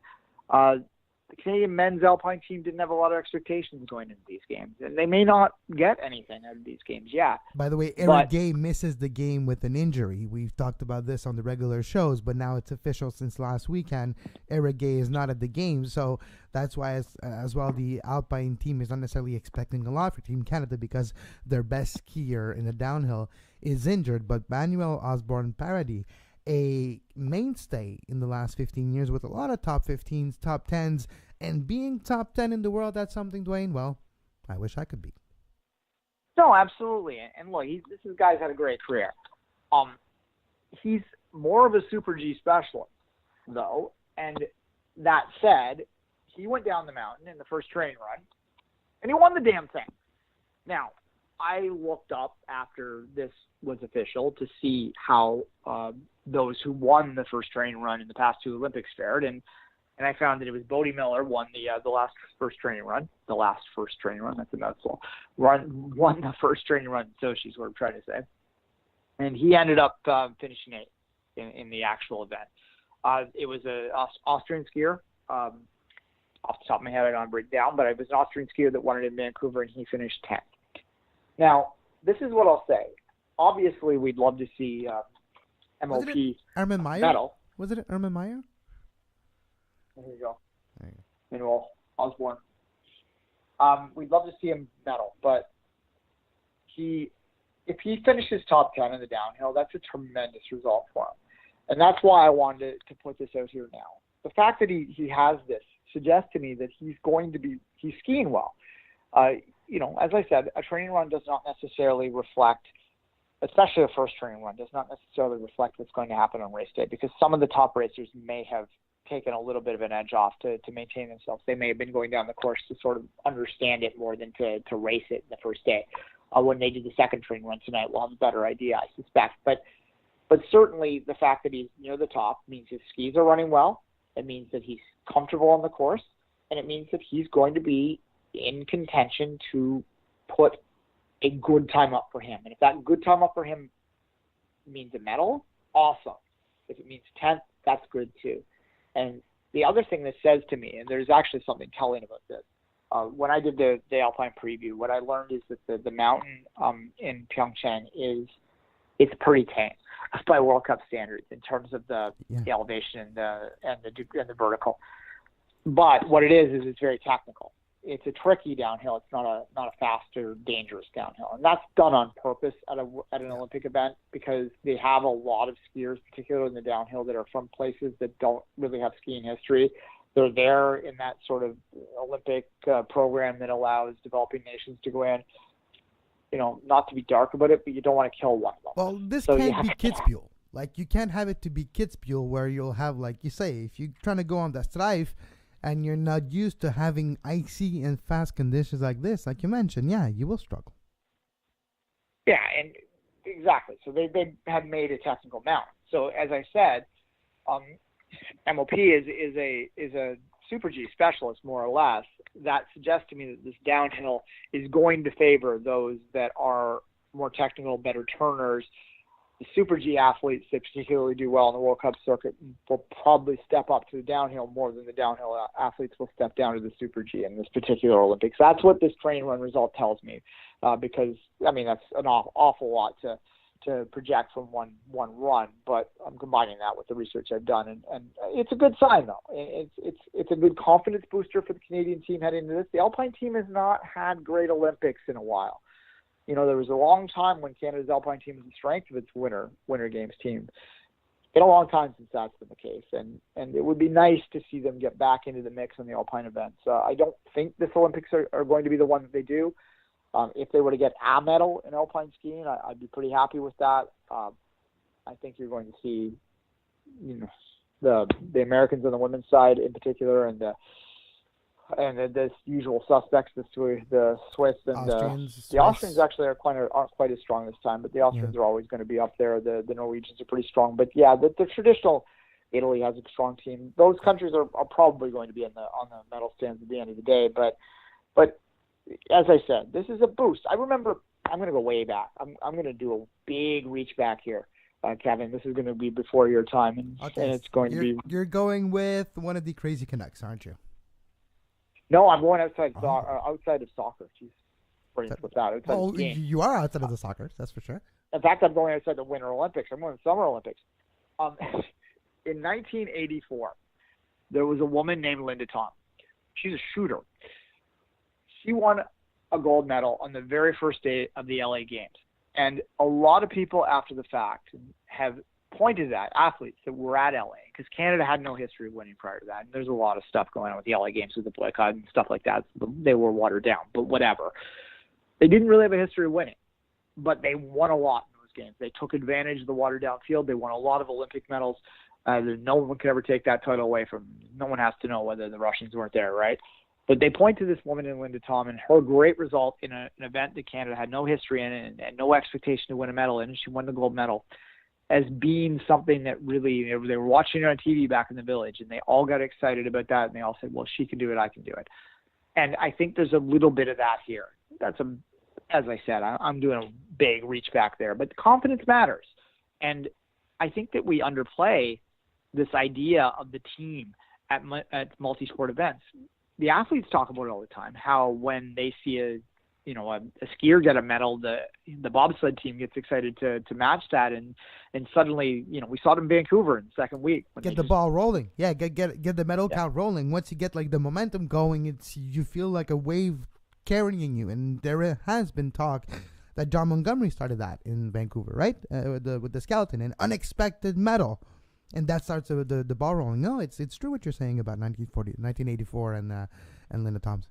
The Canadian men's alpine team didn't have a lot of expectations going into these games, and they may not get anything out of these games yet. By the way, Eric Gay misses the game with an injury. We've talked about this on the regular shows, but now it's official since last weekend. Eric Gay is not at the game, so that's why as well the alpine team is not necessarily expecting a lot for Team Canada because their best skier in the downhill is injured. But Manuel Osborne Paradis, a mainstay in the last 15 years with a lot of top 15s, top 10s, and being top 10 in the world, that's something, Dwayne, well, I wish I could be. No, absolutely. And look, this guy's had a great career. He's more of a Super G specialist, though, and that said, he went down the mountain in the first training run, and he won the damn thing. Now, I looked up after this was official to see how those who won the first training run in the past two Olympics fared, and I found that it was Bodie Miller won the last first training run. The last first training run, that's a mouthful. Won the first training run in Sochi is what I'm trying to say. And he ended up finishing 8th in the actual event. It was an Austrian skier Off the top of my head, I don't break down, but I was an Austrian skier that won it in Vancouver, and he finished 10th. Now, this is what I'll say. Obviously, we'd love to see MOP medal. Was it Ermin Meyer? There you go. There you go. Manuel Osborne. We'd love to see him medal, but if he finishes top 10 in the downhill, that's a tremendous result for him. And that's why I wanted to put this out here now. The fact that he has this suggests to me that he's skiing well. As I said, a training run does not necessarily reflect, especially a first training run, does not necessarily reflect what's going to happen on race day, because some of the top racers may have taken a little bit of an edge off to maintain themselves. They may have been going down the course to sort of understand it more than to race it in the first day. When they do the second training run tonight, we'll have a better idea, I suspect. But certainly the fact that he's near the top means his skis are running well. It means that he's comfortable on the course, and it means that he's going to be in contention to put a good time up for him. And if that good time up for him means a medal, awesome. If it means 10th, that's good too. And the other thing that says to me, and there's actually something telling about this, when I did the Alpine preview, what I learned is that the mountain in PyeongChang it's pretty tame by World Cup standards in terms of the elevation and the vertical. But what it is it's very technical. It's a tricky downhill. It's not a fast or dangerous downhill, and that's done on purpose at an Olympic event because they have a lot of skiers, particularly in the downhill, that are from places that don't really have skiing history. They're there in that sort of Olympic program that allows developing nations to go in. Not to be dark about it, but you don't want to kill one of them. Well, this can't be Kitzbühel. Like, you can't have it to be Kitzbühel where you'll have, like you say, if you're trying to go on the strife and you're not used to having icy and fast conditions like this, like you mentioned, you will struggle. Yeah, and exactly. So they have made a technical mountain. So as I said, MOP is a Super G specialist, more or less. That suggests to me that this downhill is going to favor those that are more technical, better turners. The Super G athletes that particularly do well in the World Cup circuit will probably step up to the downhill more than the downhill athletes will step down to the Super G in this particular Olympics. That's what this training run result tells me, because, that's an awful lot to project from one run, but I'm combining that with the research I've done, and it's a good sign, though. It's a good confidence booster for the Canadian team heading into this. The Alpine team has not had great Olympics in a while. There was a long time when Canada's Alpine team was the strength of its Winter Games team. Been a long time since that's been the case, and it would be nice to see them get back into the mix on the Alpine events. I don't think this Olympics are going to be the one that they do. If they were to get a medal in alpine skiing, I'd be pretty happy with that. I think you're going to see, the Americans on the women's side in particular, and the usual suspects, the Swiss and the Austrians actually aren't quite as strong this time, but the Austrians are always going to be up there. The Norwegians are pretty strong, but the traditional Italy has a strong team. Those countries are probably going to be on the medal stands at the end of the day, but. As I said, this is a boost. I remember, I'm going to go way back. I'm going to do a big reach back here, Kevin. This is going to be before your time, and it's going to be. You're going with one of the crazy Canucks, aren't you? No, I'm going outside of soccer. Jeez, brilliant with that. You are outside of the soccer, that's for sure. In fact, I'm going outside the Winter Olympics. I'm going to the Summer Olympics. In 1984, there was a woman named Linda Tom. She's a shooter. She won a gold medal on the very first day of the LA Games. And a lot of people after the fact have pointed at athletes that were at LA, because Canada had no history of winning prior to that. And there's a lot of stuff going on with the LA Games with the boycott and stuff like that. They were watered down, but whatever. They didn't really have a history of winning, but they won a lot in those games. They took advantage of the watered down field. They won a lot of Olympic medals. No one could ever take that title away from them. No one has to know whether the Russians weren't there, right? But they point to this woman in Linda Tom and her great result in an event that Canada had no history in and no expectation to win a medal in, and she won the gold medal, as being something that really, they were watching it on TV back in the village, and they all got excited about that, and they all said, well, she can do it, I can do it. And I think there's a little bit of that here. As I said, I'm doing a big reach back there, but confidence matters. And I think that we underplay this idea of the team at multi-sport events. The athletes talk about it all the time, how when they see a skier get a medal, the bobsled team gets excited to match that, and suddenly, we saw it in Vancouver in the second week. Get the ball rolling. Yeah, get the medal count rolling. Once you get like the momentum going, you feel like a wave carrying you. And there has been talk that John Montgomery started that in Vancouver, right? With the skeleton, an unexpected medal. And that starts the ball rolling. No, it's true what you're saying about 1984 and Linda Thompson.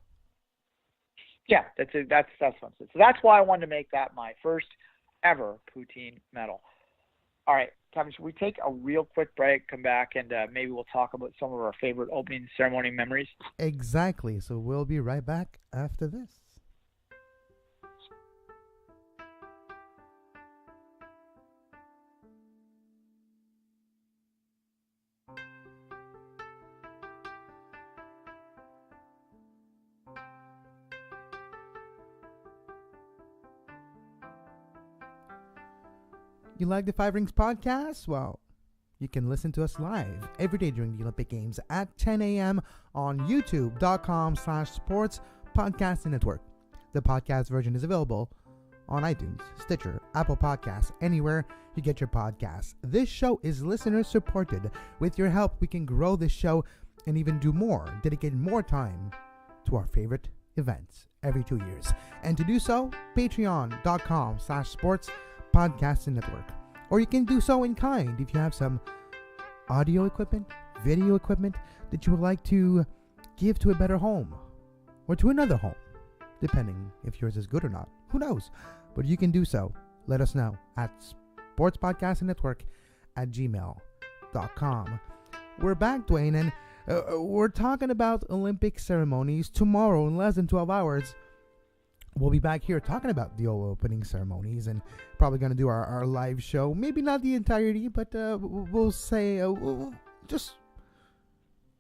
Yeah, that's fun. So that's why I wanted to make that my first ever poutine medal. All right, Kevin, should we take a real quick break, come back, and maybe we'll talk about some of our favorite opening ceremony memories? Exactly. So we'll be right back after this. You like the Five Rings podcast? Well, you can listen to us live every day during the Olympic Games at 10 a.m. on youtube.com/sports podcasting network. The podcast version is available on iTunes, Stitcher, Apple Podcasts, anywhere you get your podcasts. This show is listener supported. With your help, we can grow this show and even do more, dedicate more time to our favorite events every 2 years. And to do so, patreon.com/sports podcasting network. Or you can do so in kind if you have some audio equipment, video equipment that you would like to give to a better home or to another home, depending if yours is good or not. Who knows? But you can do so. Let us know at sportspodcastingnetwork@gmail.com. We're back, Dwayne, and we're talking about Olympic ceremonies. Tomorrow, in less than 12 hours, we'll be back here talking about the opening ceremonies and probably going to do our live show. Maybe not the entirety, but we'll say just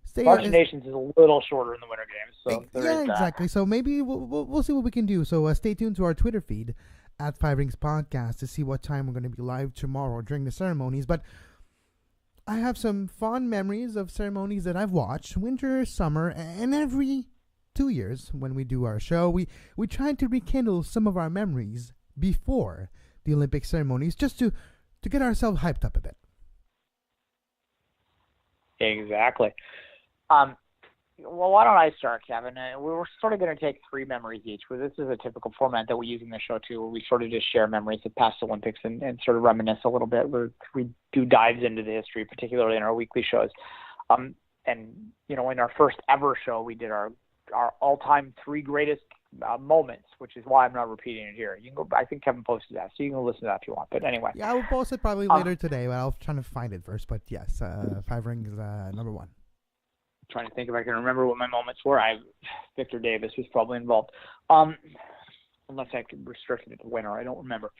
stay. March Nations is a little shorter in the Winter Games, so yeah, exactly. So maybe we'll see what we can do. So stay tuned to our Twitter feed at Five Rings Podcast to see what time we're going to be live tomorrow during the ceremonies. But I have some fond memories of ceremonies that I've watched, winter, summer, and every 2 years when we do our show, we try to rekindle some of our memories before the Olympic ceremonies, just to get ourselves hyped up a bit. Exactly. Well, why don't I start, Kevin? We're sort of going to take 3 memories each. Well, this is a typical format that we use in the show too, where we sort of just share memories of past Olympics and sort of reminisce a little bit. We do dives into the history, particularly in our weekly shows. And in our first ever show, we did our all-time 3 greatest moments, which is why I'm not repeating it here. You can go. I think Kevin posted that, so you can listen to that if you want. But anyway, yeah, I will post it probably later today. But I'll try to find it first. But yes, Five Rings number 1. Trying to think if I can remember what my moments were. Victor Davis was probably involved, unless I could restrict it to winter. I don't remember.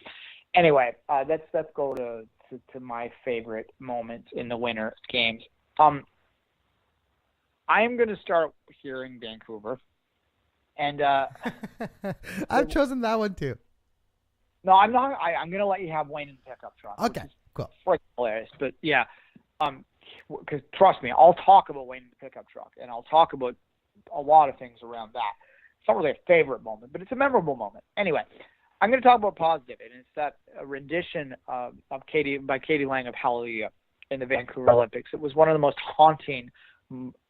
Anyway, let's go to my favorite moments in the Winter Games. I am going to start here in Vancouver, and I've chosen that one too. No, I'm not. I'm going to let you have Wayne in the pickup truck. Okay, cool. Freaking hilarious, but yeah, because trust me, I'll talk about Wayne in the pickup truck, and I'll talk about a lot of things around that. It's not really a favorite moment, but it's a memorable moment. Anyway, I'm going to talk about positive, and it's that rendition by Katie Lang of Hallelujah in the Vancouver Olympics. It was one of the most haunting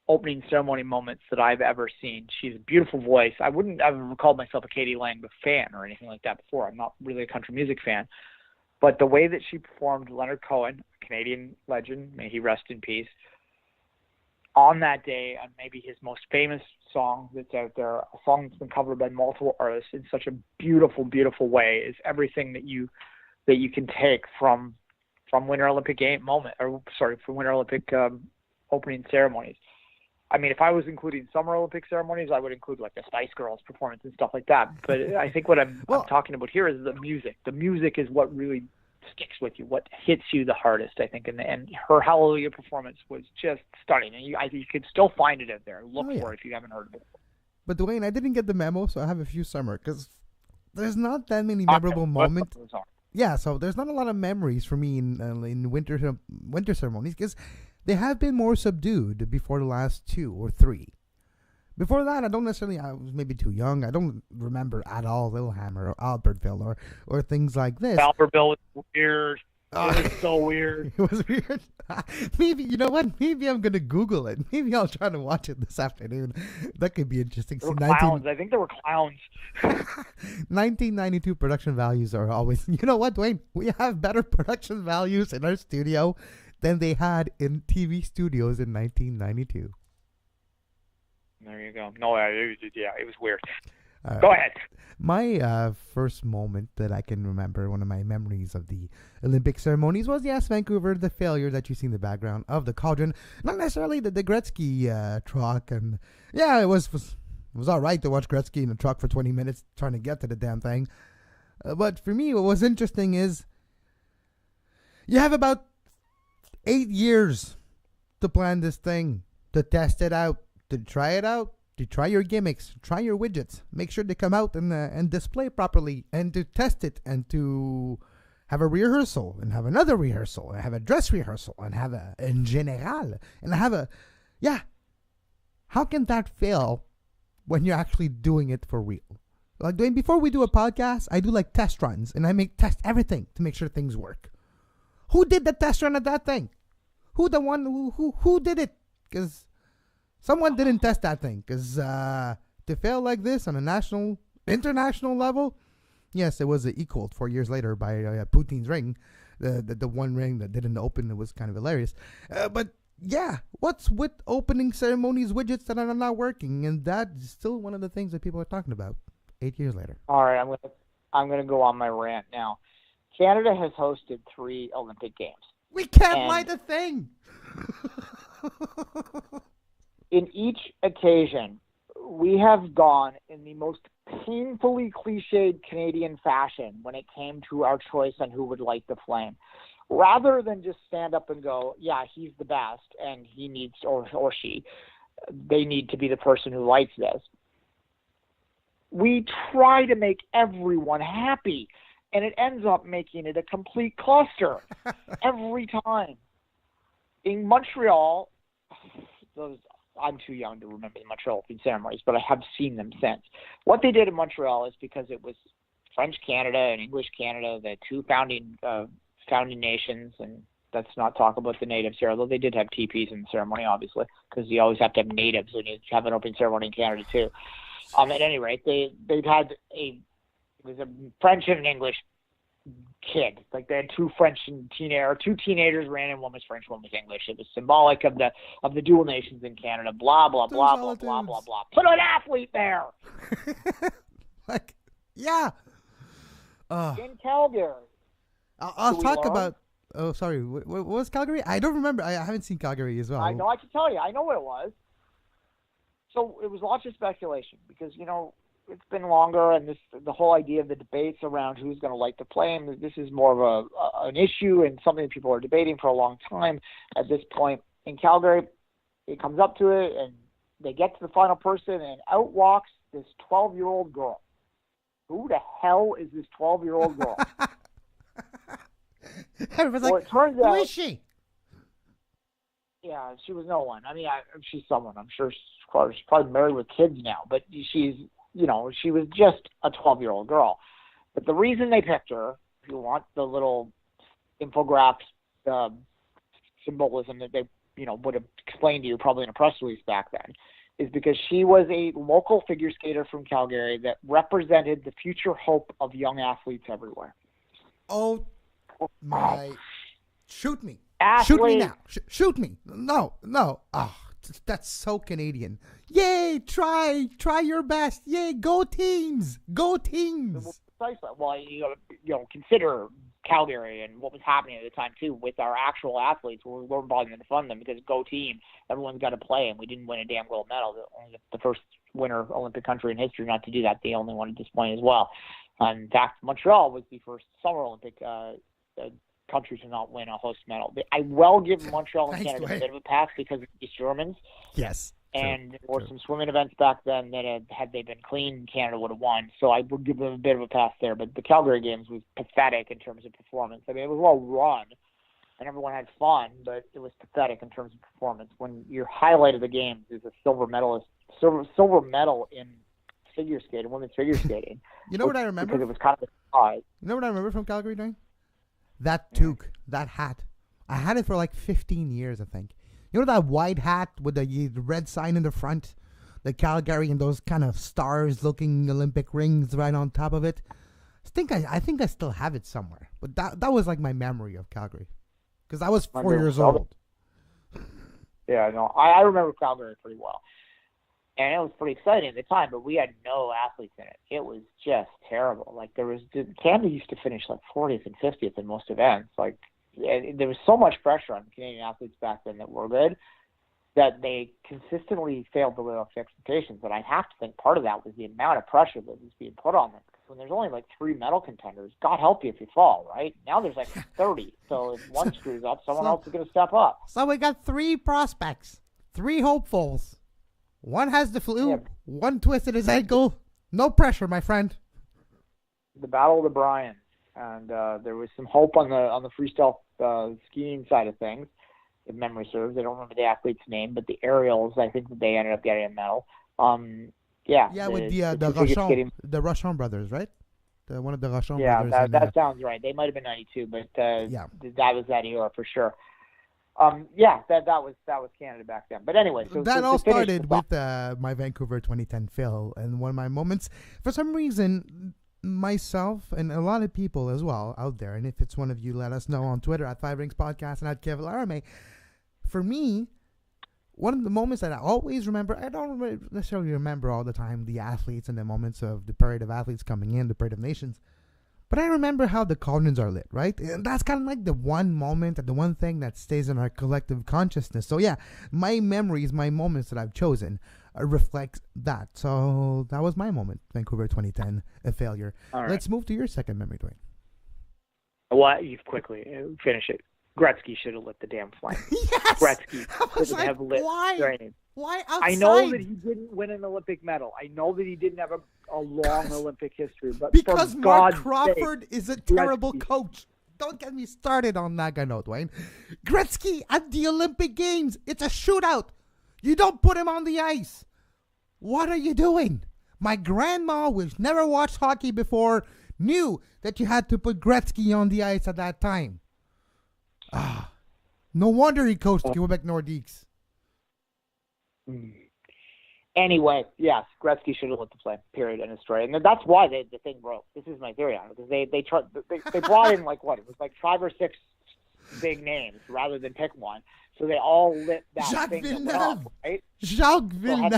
opening ceremony moments that I've ever seen. She's a beautiful voice. I wouldn't have called myself a Katie Lang fan or anything like that before. I'm not really a country music fan. But the way that she performed Leonard Cohen, a Canadian legend, may he rest in peace, on that day, on maybe his most famous song that's out there, a song that's been covered by multiple artists in such a beautiful, beautiful way, is everything that you can take from Winter Olympic from Winter Olympic opening ceremonies. I mean, if I was including Summer Olympic ceremonies, I would include like the Spice Girls performance and stuff like that. But I think what I'm talking about here is the music. The music is what really sticks with you, what hits you the hardest, I think. And her Hallelujah performance was just stunning. And you could still find it out there. Look for it if you haven't heard of it. But Dwayne, I didn't get the memo, so I have a few Summer, because there's not that many memorable moments. Yeah, so there's not a lot of memories for me in winter ceremonies, because they have been more subdued before the last 2 or 3. Before that, I don't necessarily, I was maybe too young. I don't remember at all Lillehammer or Albertville or things like this. Albertville was weird. It was so weird. It was weird. Maybe, you know what? Maybe I'm going to Google it. Maybe I'll try to watch it this afternoon. That could be interesting. There were clowns. I think there were clowns. 1992 production values are always, you know what, Dwayne? We have better production values in our studio than they had in TV studios in 1992. There you go. No, it was weird. Go ahead. My first moment that I can remember, one of my memories of the Olympic ceremonies was, yes, Vancouver, the failure that you see in the background of the cauldron. Not necessarily the Gretzky truck. And yeah, it was all right to watch Gretzky in a truck for 20 minutes trying to get to the damn thing. But for me, what was interesting is you have about 8 years to plan this thing, to test it out, to try it out, to try your gimmicks, try your widgets, make sure they come out and display properly, and to test it, and to have a rehearsal, and have another rehearsal, and have a dress rehearsal, and have a en general, and have a, yeah. How can that fail when you're actually doing it for real? Like, before we do a podcast, I do like test runs, and I test everything to make sure things work. Who did the test run of that thing? Who did it? Because someone didn't test that thing, because to fail like this on a international level, yes, it was equaled 4 years later by Putin's ring, the one ring that didn't open. It was kind of hilarious. But yeah, what's with opening ceremonies widgets that are not working? And that's still one of the things that people are talking about 8 years later. All right, I'm gonna go on my rant now. Canada has hosted 3 Olympic Games. We can't light a thing. In each occasion, we have gone in the most painfully cliched Canadian fashion when it came to our choice on who would light the flame. Rather than just stand up and go, yeah, he's the best, and he needs, or she, they need to be the person who lights this. We try to make everyone happy, and it ends up making it a complete cluster every time. In Montreal, I'm too young to remember the Montreal opening ceremonies, but I have seen them since. What they did in Montreal is because it was French Canada and English Canada, the 2 founding nations, and let's not talk about the natives here, although they did have teepees in the ceremony, obviously, because you always have to have natives when you have an opening ceremony in Canada too. At any rate, they've had it was a French and an English kid. Like they had 2 teenagers ran, and one was French, one was English. It was symbolic of the dual nations in Canada. Blah blah blah blah blah blah blah. Put an athlete there. Like, yeah. In Calgary. I'll talk about. Oh, sorry. What was Calgary? I don't remember. I haven't seen Calgary as well. I know. I can tell you. I know what it was. So it was lots of speculation because it's been longer, and the whole idea of the debates around who's going to light the flame. This is more of an issue and something that people are debating for a long time. At this point in Calgary, it comes up to it, and they get to the final person, and out walks this 12-year-old girl. Who the hell is this 12-year-old girl? Everyone's well, like, it turns out, who is she? Yeah, she was no one. I mean, she's someone. I'm sure she's probably married with kids now, but she was just a 12-year-old girl. But the reason they picked her, if you want the little infographic symbolism that they, would have explained to you probably in a press release back then, is because she was a local figure skater from Calgary that represented the future hope of young athletes everywhere. Oh, my. Shoot me. Athlete. Shoot me now. Shoot me. No. Oh, that's so Canadian. Yay, try your best. Yay, go teams. Go teams. Well, consider Calgary and what was happening at the time, too, with our actual athletes. We weren't bothering to fund them because go team, everyone's got to play, and we didn't win a damn gold medal. Only the first winner Olympic country in history not to do that. They only won at this point as well. In fact, Montreal was the first Summer Olympic country to not win a host medal. I will give Montreal and Canada a bit of a pass because of East Germans. Yes. And there were some swimming events back then that had they been clean, Canada would have won. So I would give them a bit of a pass there. But the Calgary Games was pathetic in terms of performance. I mean, it was well run. and everyone had fun, but it was pathetic in terms of performance. When your highlight of the games is a silver medal in figure skating, women's figure skating. You know what I remember? Because it was kind of a surprise. You know what I remember from Calgary, Dwayne? That toque, that hat. I had it for like 15 years, I think. You know that white hat with the red sign in the front? The Calgary and those kind of stars-looking Olympic rings right on top of it. I think I still have it somewhere. But that was like my memory of Calgary. Because I was 4 years old. Yeah, no, I remember Calgary pretty well. And it was pretty exciting at the time, but we had no athletes in it. It was just terrible. Like, Canada used to finish like 40th and 50th in most events. Like, there was so much pressure on Canadian athletes back then that were good that they consistently failed to live up to expectations. But I have to think part of that was the amount of pressure that was being put on them. Because when there's only like 3 medal contenders, God help you if you fall, right? Now there's like 30. So if one screws up, someone else is going to step up. So we got 3 prospects, 3 hopefuls. One has the flu, one twisted his ankle. No pressure, my friend. The Battle of the Bryans. And there was some hope on the freestyle skiing side of things, if memory serves. I don't remember the athlete's name, but the aerials, I think that they ended up getting a medal. With the Rochon brothers, right? One of the Rochon brothers. Yeah, that sounds right. They might have been 92, but that was that era for sure. That was Canada back then. But anyway, that all started with my Vancouver 2010 fill, and one of my moments. For some reason, myself and a lot of people as well out there, and if it's one of you, let us know on Twitter at 5Rings Podcast and at Kevin Laramie. For me, one of the moments that I always remember, I don't necessarily remember all the time the athletes and the moments of the parade of athletes coming in, the parade of nations, but I remember how the cauldrons are lit, right? And that's kind of like the one moment and the one thing that stays in our collective consciousness. So yeah, my memories, my moments that I've chosen reflect that. So that was my moment, Vancouver 2010, a failure. All right. Let's move to your second memory, Dwayne. Well, you quickly finish it. Gretzky should have lit the damn flame. Yes! Gretzky should have lit why? Flame. Why outside? I know that he didn't win an Olympic medal. I know that he didn't have a long Olympic history. But because Mark God's Crawford sake, is a terrible Gretzky. coach. Don't get me started on that guy, no, Dwayne. Gretzky at the Olympic Games. It's a shootout. You don't put him on the ice. What are you doing? My grandma, who's never watched hockey before, knew that you had to put Gretzky on the ice at that time. No wonder he coached Quebec Nordiques. Anyway, yes, Gretzky should have lit the flame. Period. End of story. And that's why the thing broke. This is my theory on it, because they brought in like what? It was like 5 or 6 big names rather than pick one. So they all lit that thing up, right? Jacques Villeneuve.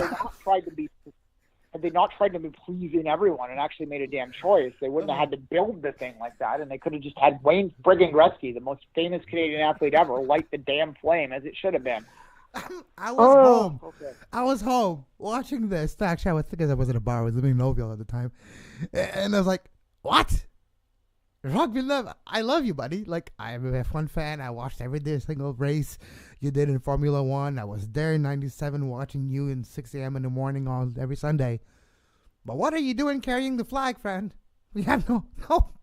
Had they not tried to be pleasing everyone and actually made a damn choice, they wouldn't have had to build the thing like that, and they could have just had Wayne friggin' Gretzky, the most famous Canadian athlete ever, light the damn flame as it should have been. I was home. Okay. I was home watching this. Actually, I was thinking I was at a bar. I was living in Oakville at the time, and I was like, "What? Jacques Villeneuve, I love you, buddy. Like, I'm a F1 fan. I watched every single race you did in Formula One. I was there in '97 watching you in 6 a.m. in the morning on every Sunday. But what are you doing carrying the flag, friend? We have no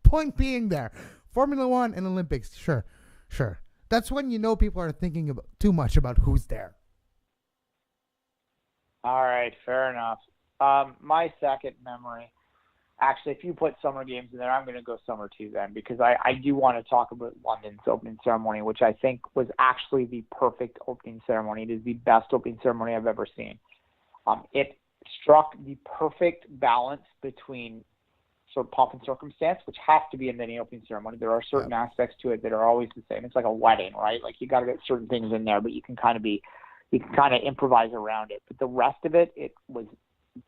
point being there. Formula One and Olympics, sure. That's when you know people are thinking too much about who's there. All right, fair enough. My second memory. Actually, if you put Summer Games in there, I'm going to go Summer 2 then, because I do want to talk about London's opening ceremony, which I think was actually the perfect opening ceremony. It is the best opening ceremony I've ever seen. It struck the perfect balance between sort of pomp and circumstance, which has to be in any opening ceremony. There are certain aspects to it that are always the same. It's like a wedding, right? Like, you got to get certain things in there, but you can kind of improvise around it. But the rest of it, it was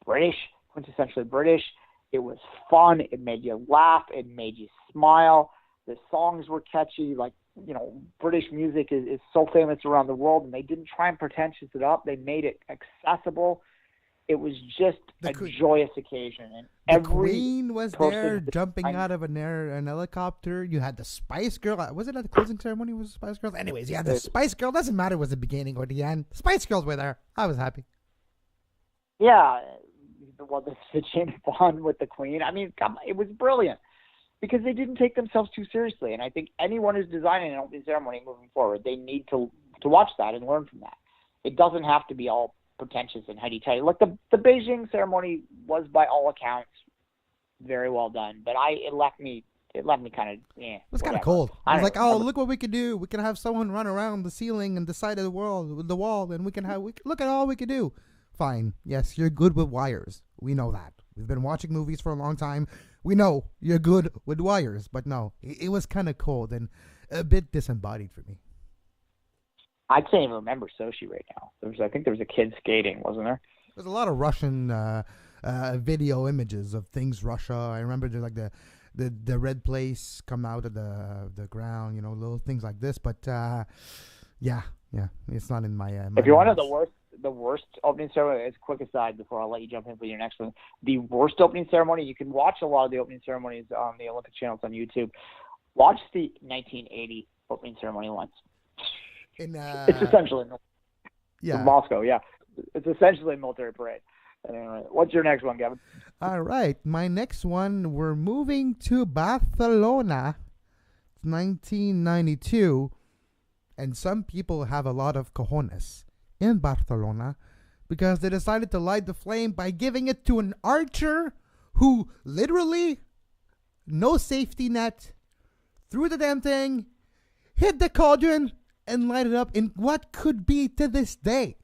British, quintessentially British. It was fun. It made you laugh. It made you smile. The songs were catchy. Like, you know, British music is so famous around the world, and they didn't try and pretentious it up. They made it accessible. It was just joyous occasion. And the Queen was there jumping out of an helicopter. You had the Spice Girl. Was it at the closing ceremony? Was the Spice Girls? Anyways, yeah, the Spice Girl. Doesn't matter was the beginning or the end. Spice Girls were there. I was happy. Yeah. Well, the James Bond with the Queen. I mean, it was brilliant. because they didn't take themselves too seriously. And I think anyone who's designing an opening ceremony moving forward, they need to watch that and learn from that. It doesn't have to be all pretentious and heady-teddy. Look, the Beijing ceremony was, by all accounts, very well done, but it left me kind of, It was kind of cold. I was like, oh, look what we could do. We can have someone run around the ceiling and the side of the wall, and look at all we could do. Fine. Yes, you're good with wires. We know that. We've been watching movies for a long time. We know you're good with wires, but no, it was kind of cold and a bit disembodied for me. I can't even remember Sochi right now. I think there was a kid skating, wasn't there? There's a lot of Russian video images of things Russia. I remember there's like the red place come out of the ground, little things like this. But yeah, it's not in my. If you wanted the worst opening ceremony, as a quick aside before I'll let you jump in for your next one, the worst opening ceremony, you can watch a lot of the opening ceremonies on the Olympic channels on YouTube. Watch the 1980 opening ceremony once. It's essentially Moscow, yeah. It's essentially a military parade. Anyway, what's your next one, Kevin? All right, my next one, we're moving to Barcelona. It's 1992, and some people have a lot of cojones in Barcelona because they decided to light the flame by giving it to an archer who literally, no safety net, threw the damn thing, hit the cauldron, and light it up in what could be, to this day,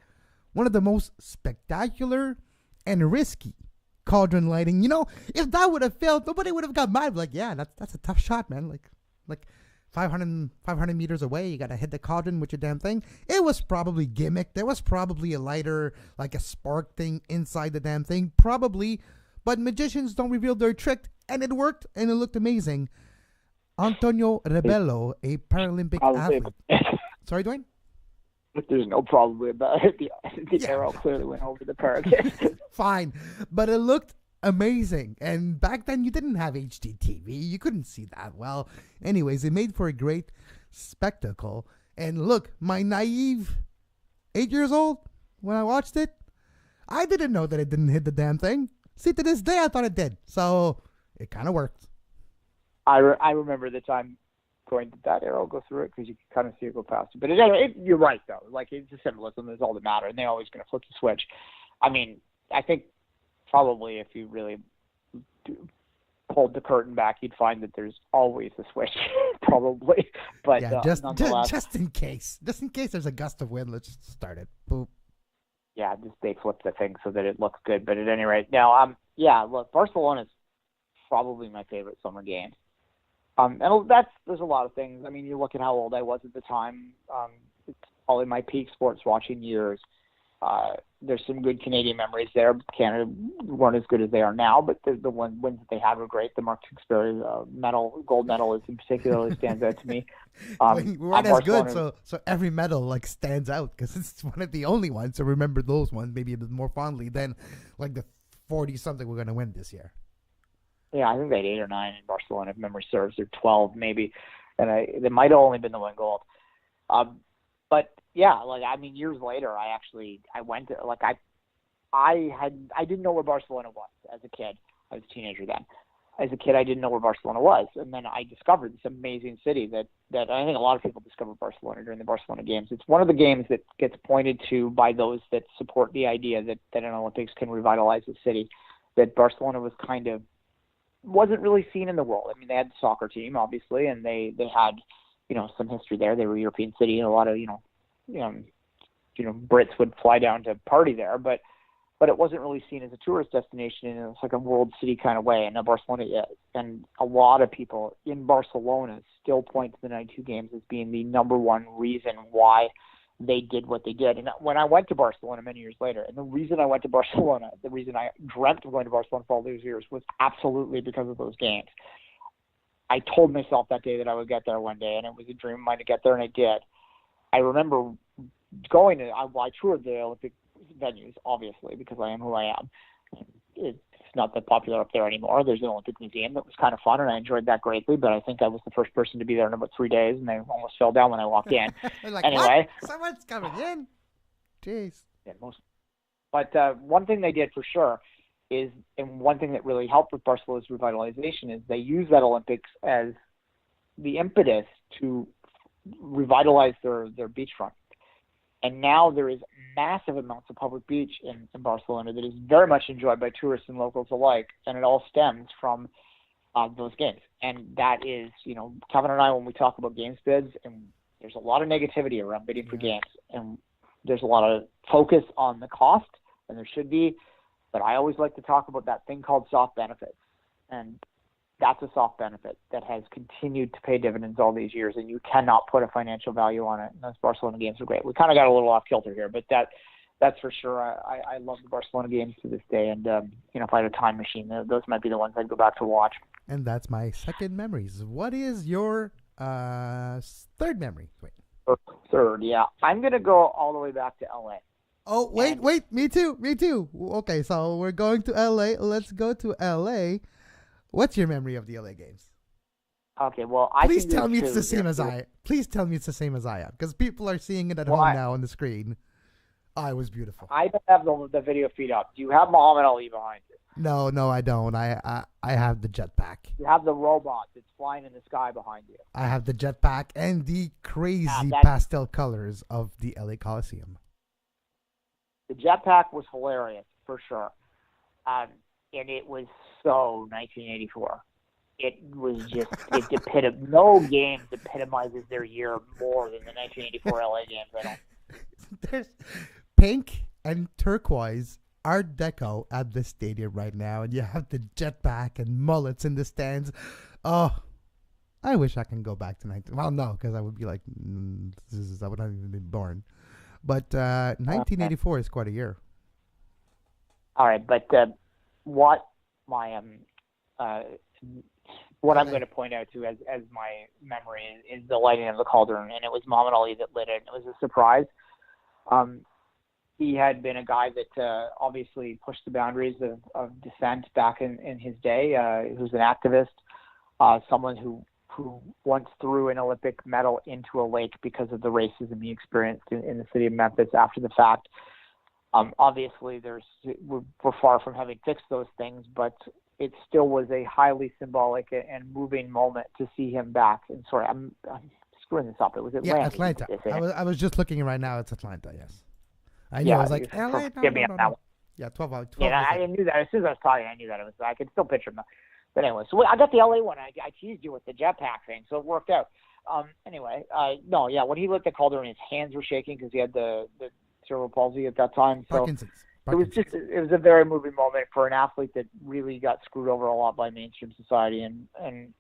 one of the most spectacular and risky cauldron lighting. If that would have failed, nobody would have got mad. Like, yeah, that's a tough shot, man. Like 500 meters away, you got to hit the cauldron with your damn thing. It was probably gimmick. There was probably a lighter, like a spark thing inside the damn thing. Probably. But magicians don't reveal their trick. And it worked, and it looked amazing. Antonio Rebello, a Paralympic athlete. Sorry, Dwayne? There's no problem about it. The arrow clearly went over the parakeet. Fine. But it looked amazing. And back then, you didn't have HDTV. You couldn't see that well. Anyways, it made for a great spectacle. And look, my naive 8 years old, when I watched it, I didn't know that it didn't hit the damn thing. See, to this day, I thought it did. So it kind of worked. I remember the time going, did that arrow go through it? Because you can kind of see it go past it. But you're right, though. Like, it's the symbolism is all that matters, and they're always going to flip the switch. I mean, I think probably if you really pulled the curtain back, you'd find that there's always a switch, probably. But yeah, just in case. Just in case there's a gust of wind, let's just start it. Boop. Yeah, they flip the thing so that it looks good. But at any rate, now, look, Barcelona's probably my favorite summer game. And there's a lot of things. I mean, you look at how old I was at the time. It's probably my peak sports watching years. There's some good Canadian memories there. Canada weren't as good as they are now, but the wins that they had were great. The Mark Tewksbury gold medal in particularly stands out to me. We weren't as good, so every medal stands out because it's one of the only ones to remember those ones maybe a bit more fondly than the 40-something we're going to win this year. Yeah, I think they had 8 or 9 in Barcelona, if memory serves, or 12 maybe, and they might have only been the one gold. But yeah, years later, I went to I didn't know where Barcelona was as a kid. I was a teenager then. As a kid, I didn't know where Barcelona was, and then I discovered this amazing city that I think a lot of people discovered Barcelona during the Barcelona Games. It's one of the games that gets pointed to by those that support the idea that an Olympics can revitalize a city. That Barcelona wasn't really seen in the world. I mean, they had the soccer team, obviously, and they had, some history there. They were a European city, and a lot of, Brits would fly down to party there, but it wasn't really seen as a tourist destination in like a world city kind of way, and now Barcelona is. And a lot of people in Barcelona still point to the 92 Games as being the number one reason why they did what they did. And when I went to Barcelona many years later, and the reason I went to Barcelona, the reason I dreamt of going to Barcelona for all those years was absolutely because of those games. I told myself that day that I would get there one day, and it was a dream of mine to get there, and I did. I remember going to, I toured the Olympic venues, obviously, because I am who I am. It's not that popular up there anymore. There's an Olympic museum that was kind of fun, and I enjoyed that greatly, but I think I was the first person to be there in about 3 days, and they almost fell down when I walked in. Anyway. What? Someone's coming in? Jeez. Yeah, but one thing they did for sure is, and one thing that really helped with Barcelona's revitalization is they use that Olympics as the impetus to revitalize their beachfront. And now there is massive amounts of public beach in Barcelona that is very much enjoyed by tourists and locals alike, and it all stems from those games. And that is, Kevin and I, when we talk about games bids, and there's a lot of negativity around bidding for games, and there's a lot of focus on the cost, and there should be, but I always like to talk about that thing called soft benefits. And that's a soft benefit that has continued to pay dividends all these years, and you cannot put a financial value on it. And those Barcelona games are great. We kind of got a little off kilter here, but that's for sure. I love the Barcelona games to this day, and if I had a time machine, those might be the ones I'd go back to watch. And that's my second memories. What is your third memory? Wait. Third, yeah. I'm going to go all the way back to L.A. Oh, wait. Me too. Okay, so we're going to L.A. Let's go to L.A. What's your memory of the LA games? Okay, well, please tell me it's the same as I. Please tell me it's the same as I am, because people are seeing it at home now on the screen. Oh, it was beautiful. I don't have the video feed up. Do you have Muhammad Ali behind you? No, I don't. I have the jetpack. You have the robot that's flying in the sky behind you. I have the jetpack and the crazy pastel colors of the LA Coliseum. The jetpack was hilarious for sure. And it was so 1984. It was just, no game epitomizes their year more than the 1984 LA games, I don't. There's pink and turquoise Art Deco at the stadium right now, and you have the jetpack and mullets in the stands. Oh, I wish I can go back to 19. Well, no, because I would be like, I would not even be born. But 1984 is quite a year. All right, but what I'm going to point out to as my memory is the lighting of the cauldron, and it was Muhammad Ali that lit it. It was a surprise. He had been a guy that obviously pushed the boundaries of dissent back in his day. He was an activist, someone who once threw an Olympic medal into a lake because of the racism he experienced in the city of Memphis after the fact. Obviously, we're far from having fixed those things, but it still was a highly symbolic and moving moment to see him back. And sorry, I'm screwing this up. It was Atlanta. Yeah, Atlanta. I was just looking right now. It's Atlanta. Yes, I knew. I was like, LA. No. Yeah, 12 hours. Yeah, I knew that as soon as I was talking. I knew that I could still picture him. But anyway, so I got the LA one. I teased you with the jetpack thing, so it worked out. When he lit the cauldron, his hands were shaking because he had the cerebral palsy at that time. So Parkinson's. it was a very moving moment for an athlete that really got screwed over a lot by mainstream society, and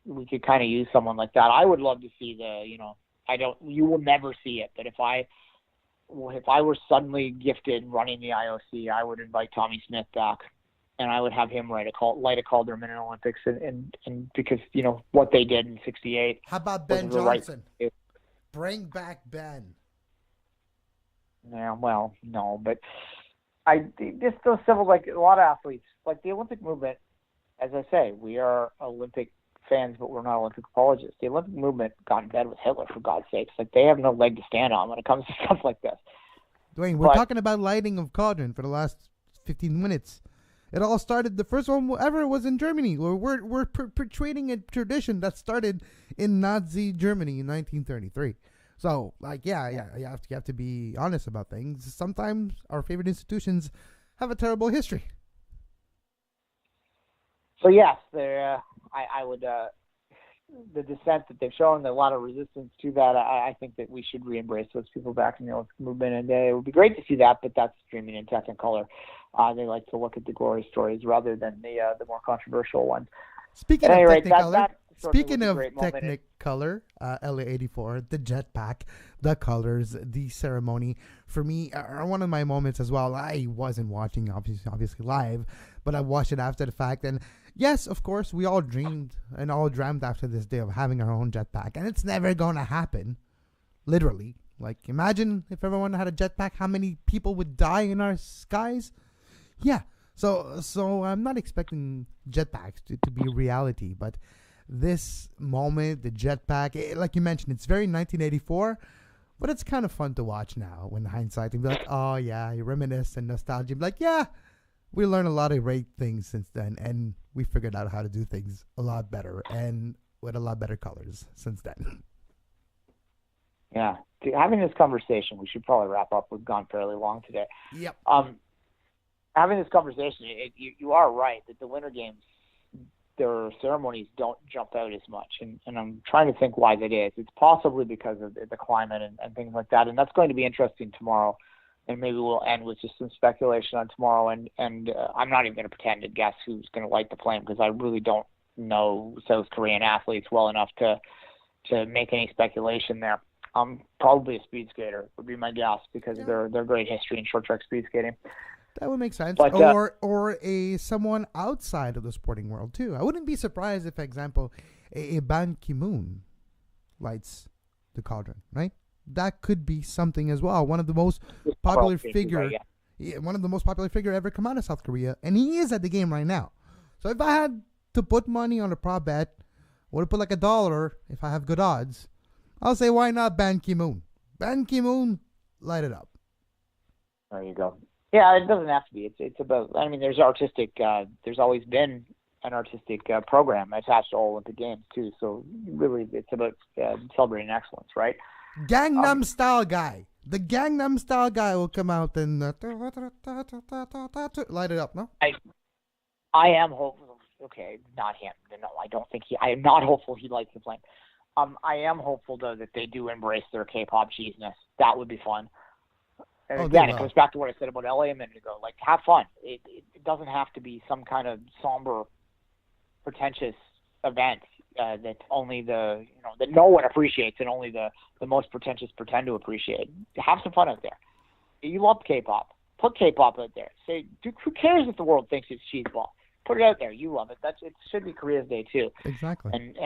we could kind of use someone like that. I would love to see you will never see it, but if I were suddenly gifted running the IOC, I would invite Tommy Smith back, and I would have him light a cauldron in an Olympics, and because what they did in '68. How about Ben Johnson? Bring back Ben. Yeah, well, no, but this still civil, like a lot of athletes, like the Olympic movement. As I say, we are Olympic fans, but we're not Olympic apologists. The Olympic movement got in bed with Hitler, for God's sakes. Like, they have no leg to stand on when it comes to stuff like this. Dwayne, we're talking about lighting of cauldron for the last 15 minutes. It all started, the first one ever was in Germany. We're perpetuating a tradition that started in Nazi Germany in 1933. So, you have to be honest about things. Sometimes our favorite institutions have a terrible history. So yes, I would the dissent that they've shown, a lot of resistance to that. I think that we should re-embrace those people back in the Olympic movement, and it would be great to see that. But that's streaming in Technicolor. They like to look at the glory stories rather than the more controversial ones. Speaking of Technicolor. Speaking of Technicolor, LA 84, the jetpack, the colors, the ceremony, for me, are one of my moments as well. I wasn't watching, obviously live, but I watched it after the fact. And yes, of course, we all dreamed and all dreamt after this day of having our own jetpack. And it's never going to happen, literally. Like, imagine if everyone had a jetpack, how many people would die in our skies? Yeah, so I'm not expecting jetpacks to be reality, but this moment, the jetpack, like you mentioned, it's very 1984, but it's kind of fun to watch now when hindsight and be like, oh yeah, you reminisce and nostalgia. Be like, yeah, we learned a lot of great things since then, and we figured out how to do things a lot better and with a lot better colors since then. Yeah. Having this conversation, we should probably wrap up. We've gone fairly long today. Yep. Having this conversation, you are right that the Winter Games, their ceremonies don't jump out as much, and I'm trying to think why that is. It's possibly because of the climate and things like that, and that's going to be interesting tomorrow. And maybe we'll end with just some speculation on tomorrow. And I'm not even going to pretend to guess who's going to light the flame, because I really don't know South Korean athletes well enough to make any speculation there. Probably a speed skater would be my guess, because of their great history in short track speed skating. That would make sense. But, or someone outside of the sporting world too. I wouldn't be surprised if, for example, a Ban Ki-moon lights the cauldron, right? That could be something as well. One of the most popular figure, one of the most popular figure ever come out of South Korea, and he is at the game right now. So if I had to put money on a prop bet, I would have put like $1 if I have good odds. I'll say, why not Ban Ki-moon? Ban Ki-moon, light it up. There you go. Yeah, it doesn't have to be. It's about. I mean, there's artistic. There's always been an artistic program attached to all Olympic Games too. So really, it's about celebrating excellence, right? Gangnam Style guy. The Gangnam Style guy will come out and light it up, no? I am hopeful. Okay, not him. No, I don't think he. I am not hopeful he lights the flame. I am hopeful though that they do embrace their K-pop cheesiness. That would be fun. And again, it goes back to what I said about LA a minute ago. Like, have fun. It doesn't have to be some kind of somber, pretentious event that only that no one appreciates and only the most pretentious pretend to appreciate. Have some fun out there. You love K-pop. Put K-pop out there. Say, who cares if the world thinks it's cheeseball? Put it out there. You love it. It should be Korea's Day too. Exactly. And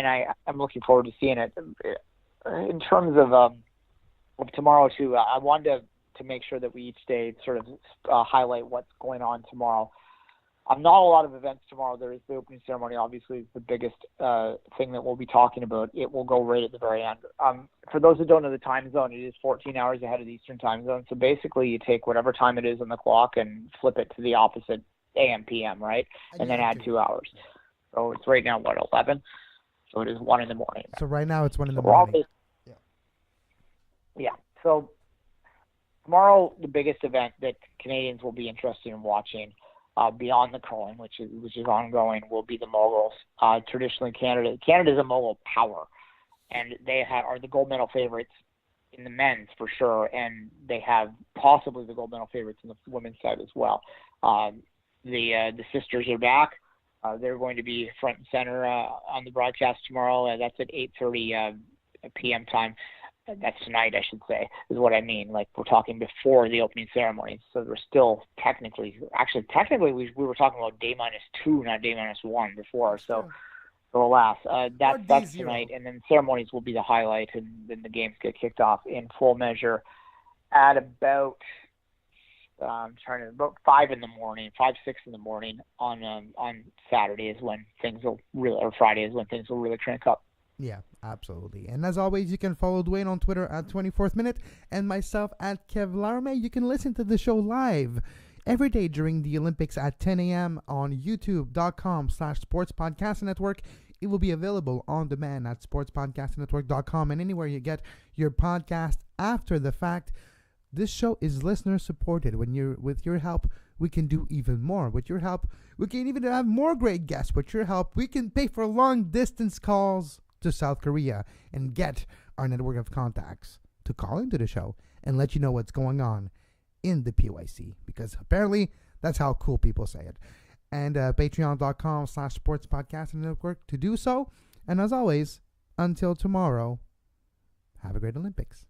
I'm looking forward to seeing it. In terms of tomorrow too, I wanted to make sure that we each day sort of highlight what's going on tomorrow. Not a lot of events tomorrow. There is the opening ceremony, obviously, is the biggest thing that we'll be talking about. It will go right at the very end. For those who don't know the time zone, it is 14 hours ahead of the Eastern time zone. So basically, you take whatever time it is on the clock and flip it to the opposite AM, PM, right? And then add 2 hours. So it's right now, 11? So it is 1 in the morning. So right now it's 1 in the morning. Yeah. So tomorrow, the biggest event that Canadians will be interested in watching, beyond the curling, which is ongoing, will be the moguls. Traditionally, Canada's a mogul power, and they are the gold medal favorites in the men's for sure, and they have possibly the gold medal favorites in the women's side as well. The sisters are back. They're going to be front and center on the broadcast tomorrow. That's at 8:30 p.m. time. That's tonight, I should say, is what I mean. Like, we're talking before the opening ceremony. So we're still technically we were talking about -2, not -1 before. So alas, that's tonight. And then ceremonies will be the highlight, and then the games get kicked off in full measure at about, about 5 in the morning, 6 in the morning on Saturday is when things will really, or Friday is when things will really crank up. Yeah, absolutely. And as always, you can follow Dwayne on Twitter at 24th Minute and myself at Kev Larme. You can listen to the show live every day during the Olympics at 10 a.m. on youtube.com/sportspodcast network. It will be available on demand at sportspodcastnetwork.com and anywhere you get your podcast after the fact. This show is listener supported. With your help, we can do even more. With your help, we can even have more great guests. With your help, we can pay for long distance calls to South Korea and get our network of contacts to call into the show and let you know what's going on in the PYC, because apparently that's how cool people say it. And patreon.com/sportspodcast network to do so. And as always, until tomorrow, have a great Olympics.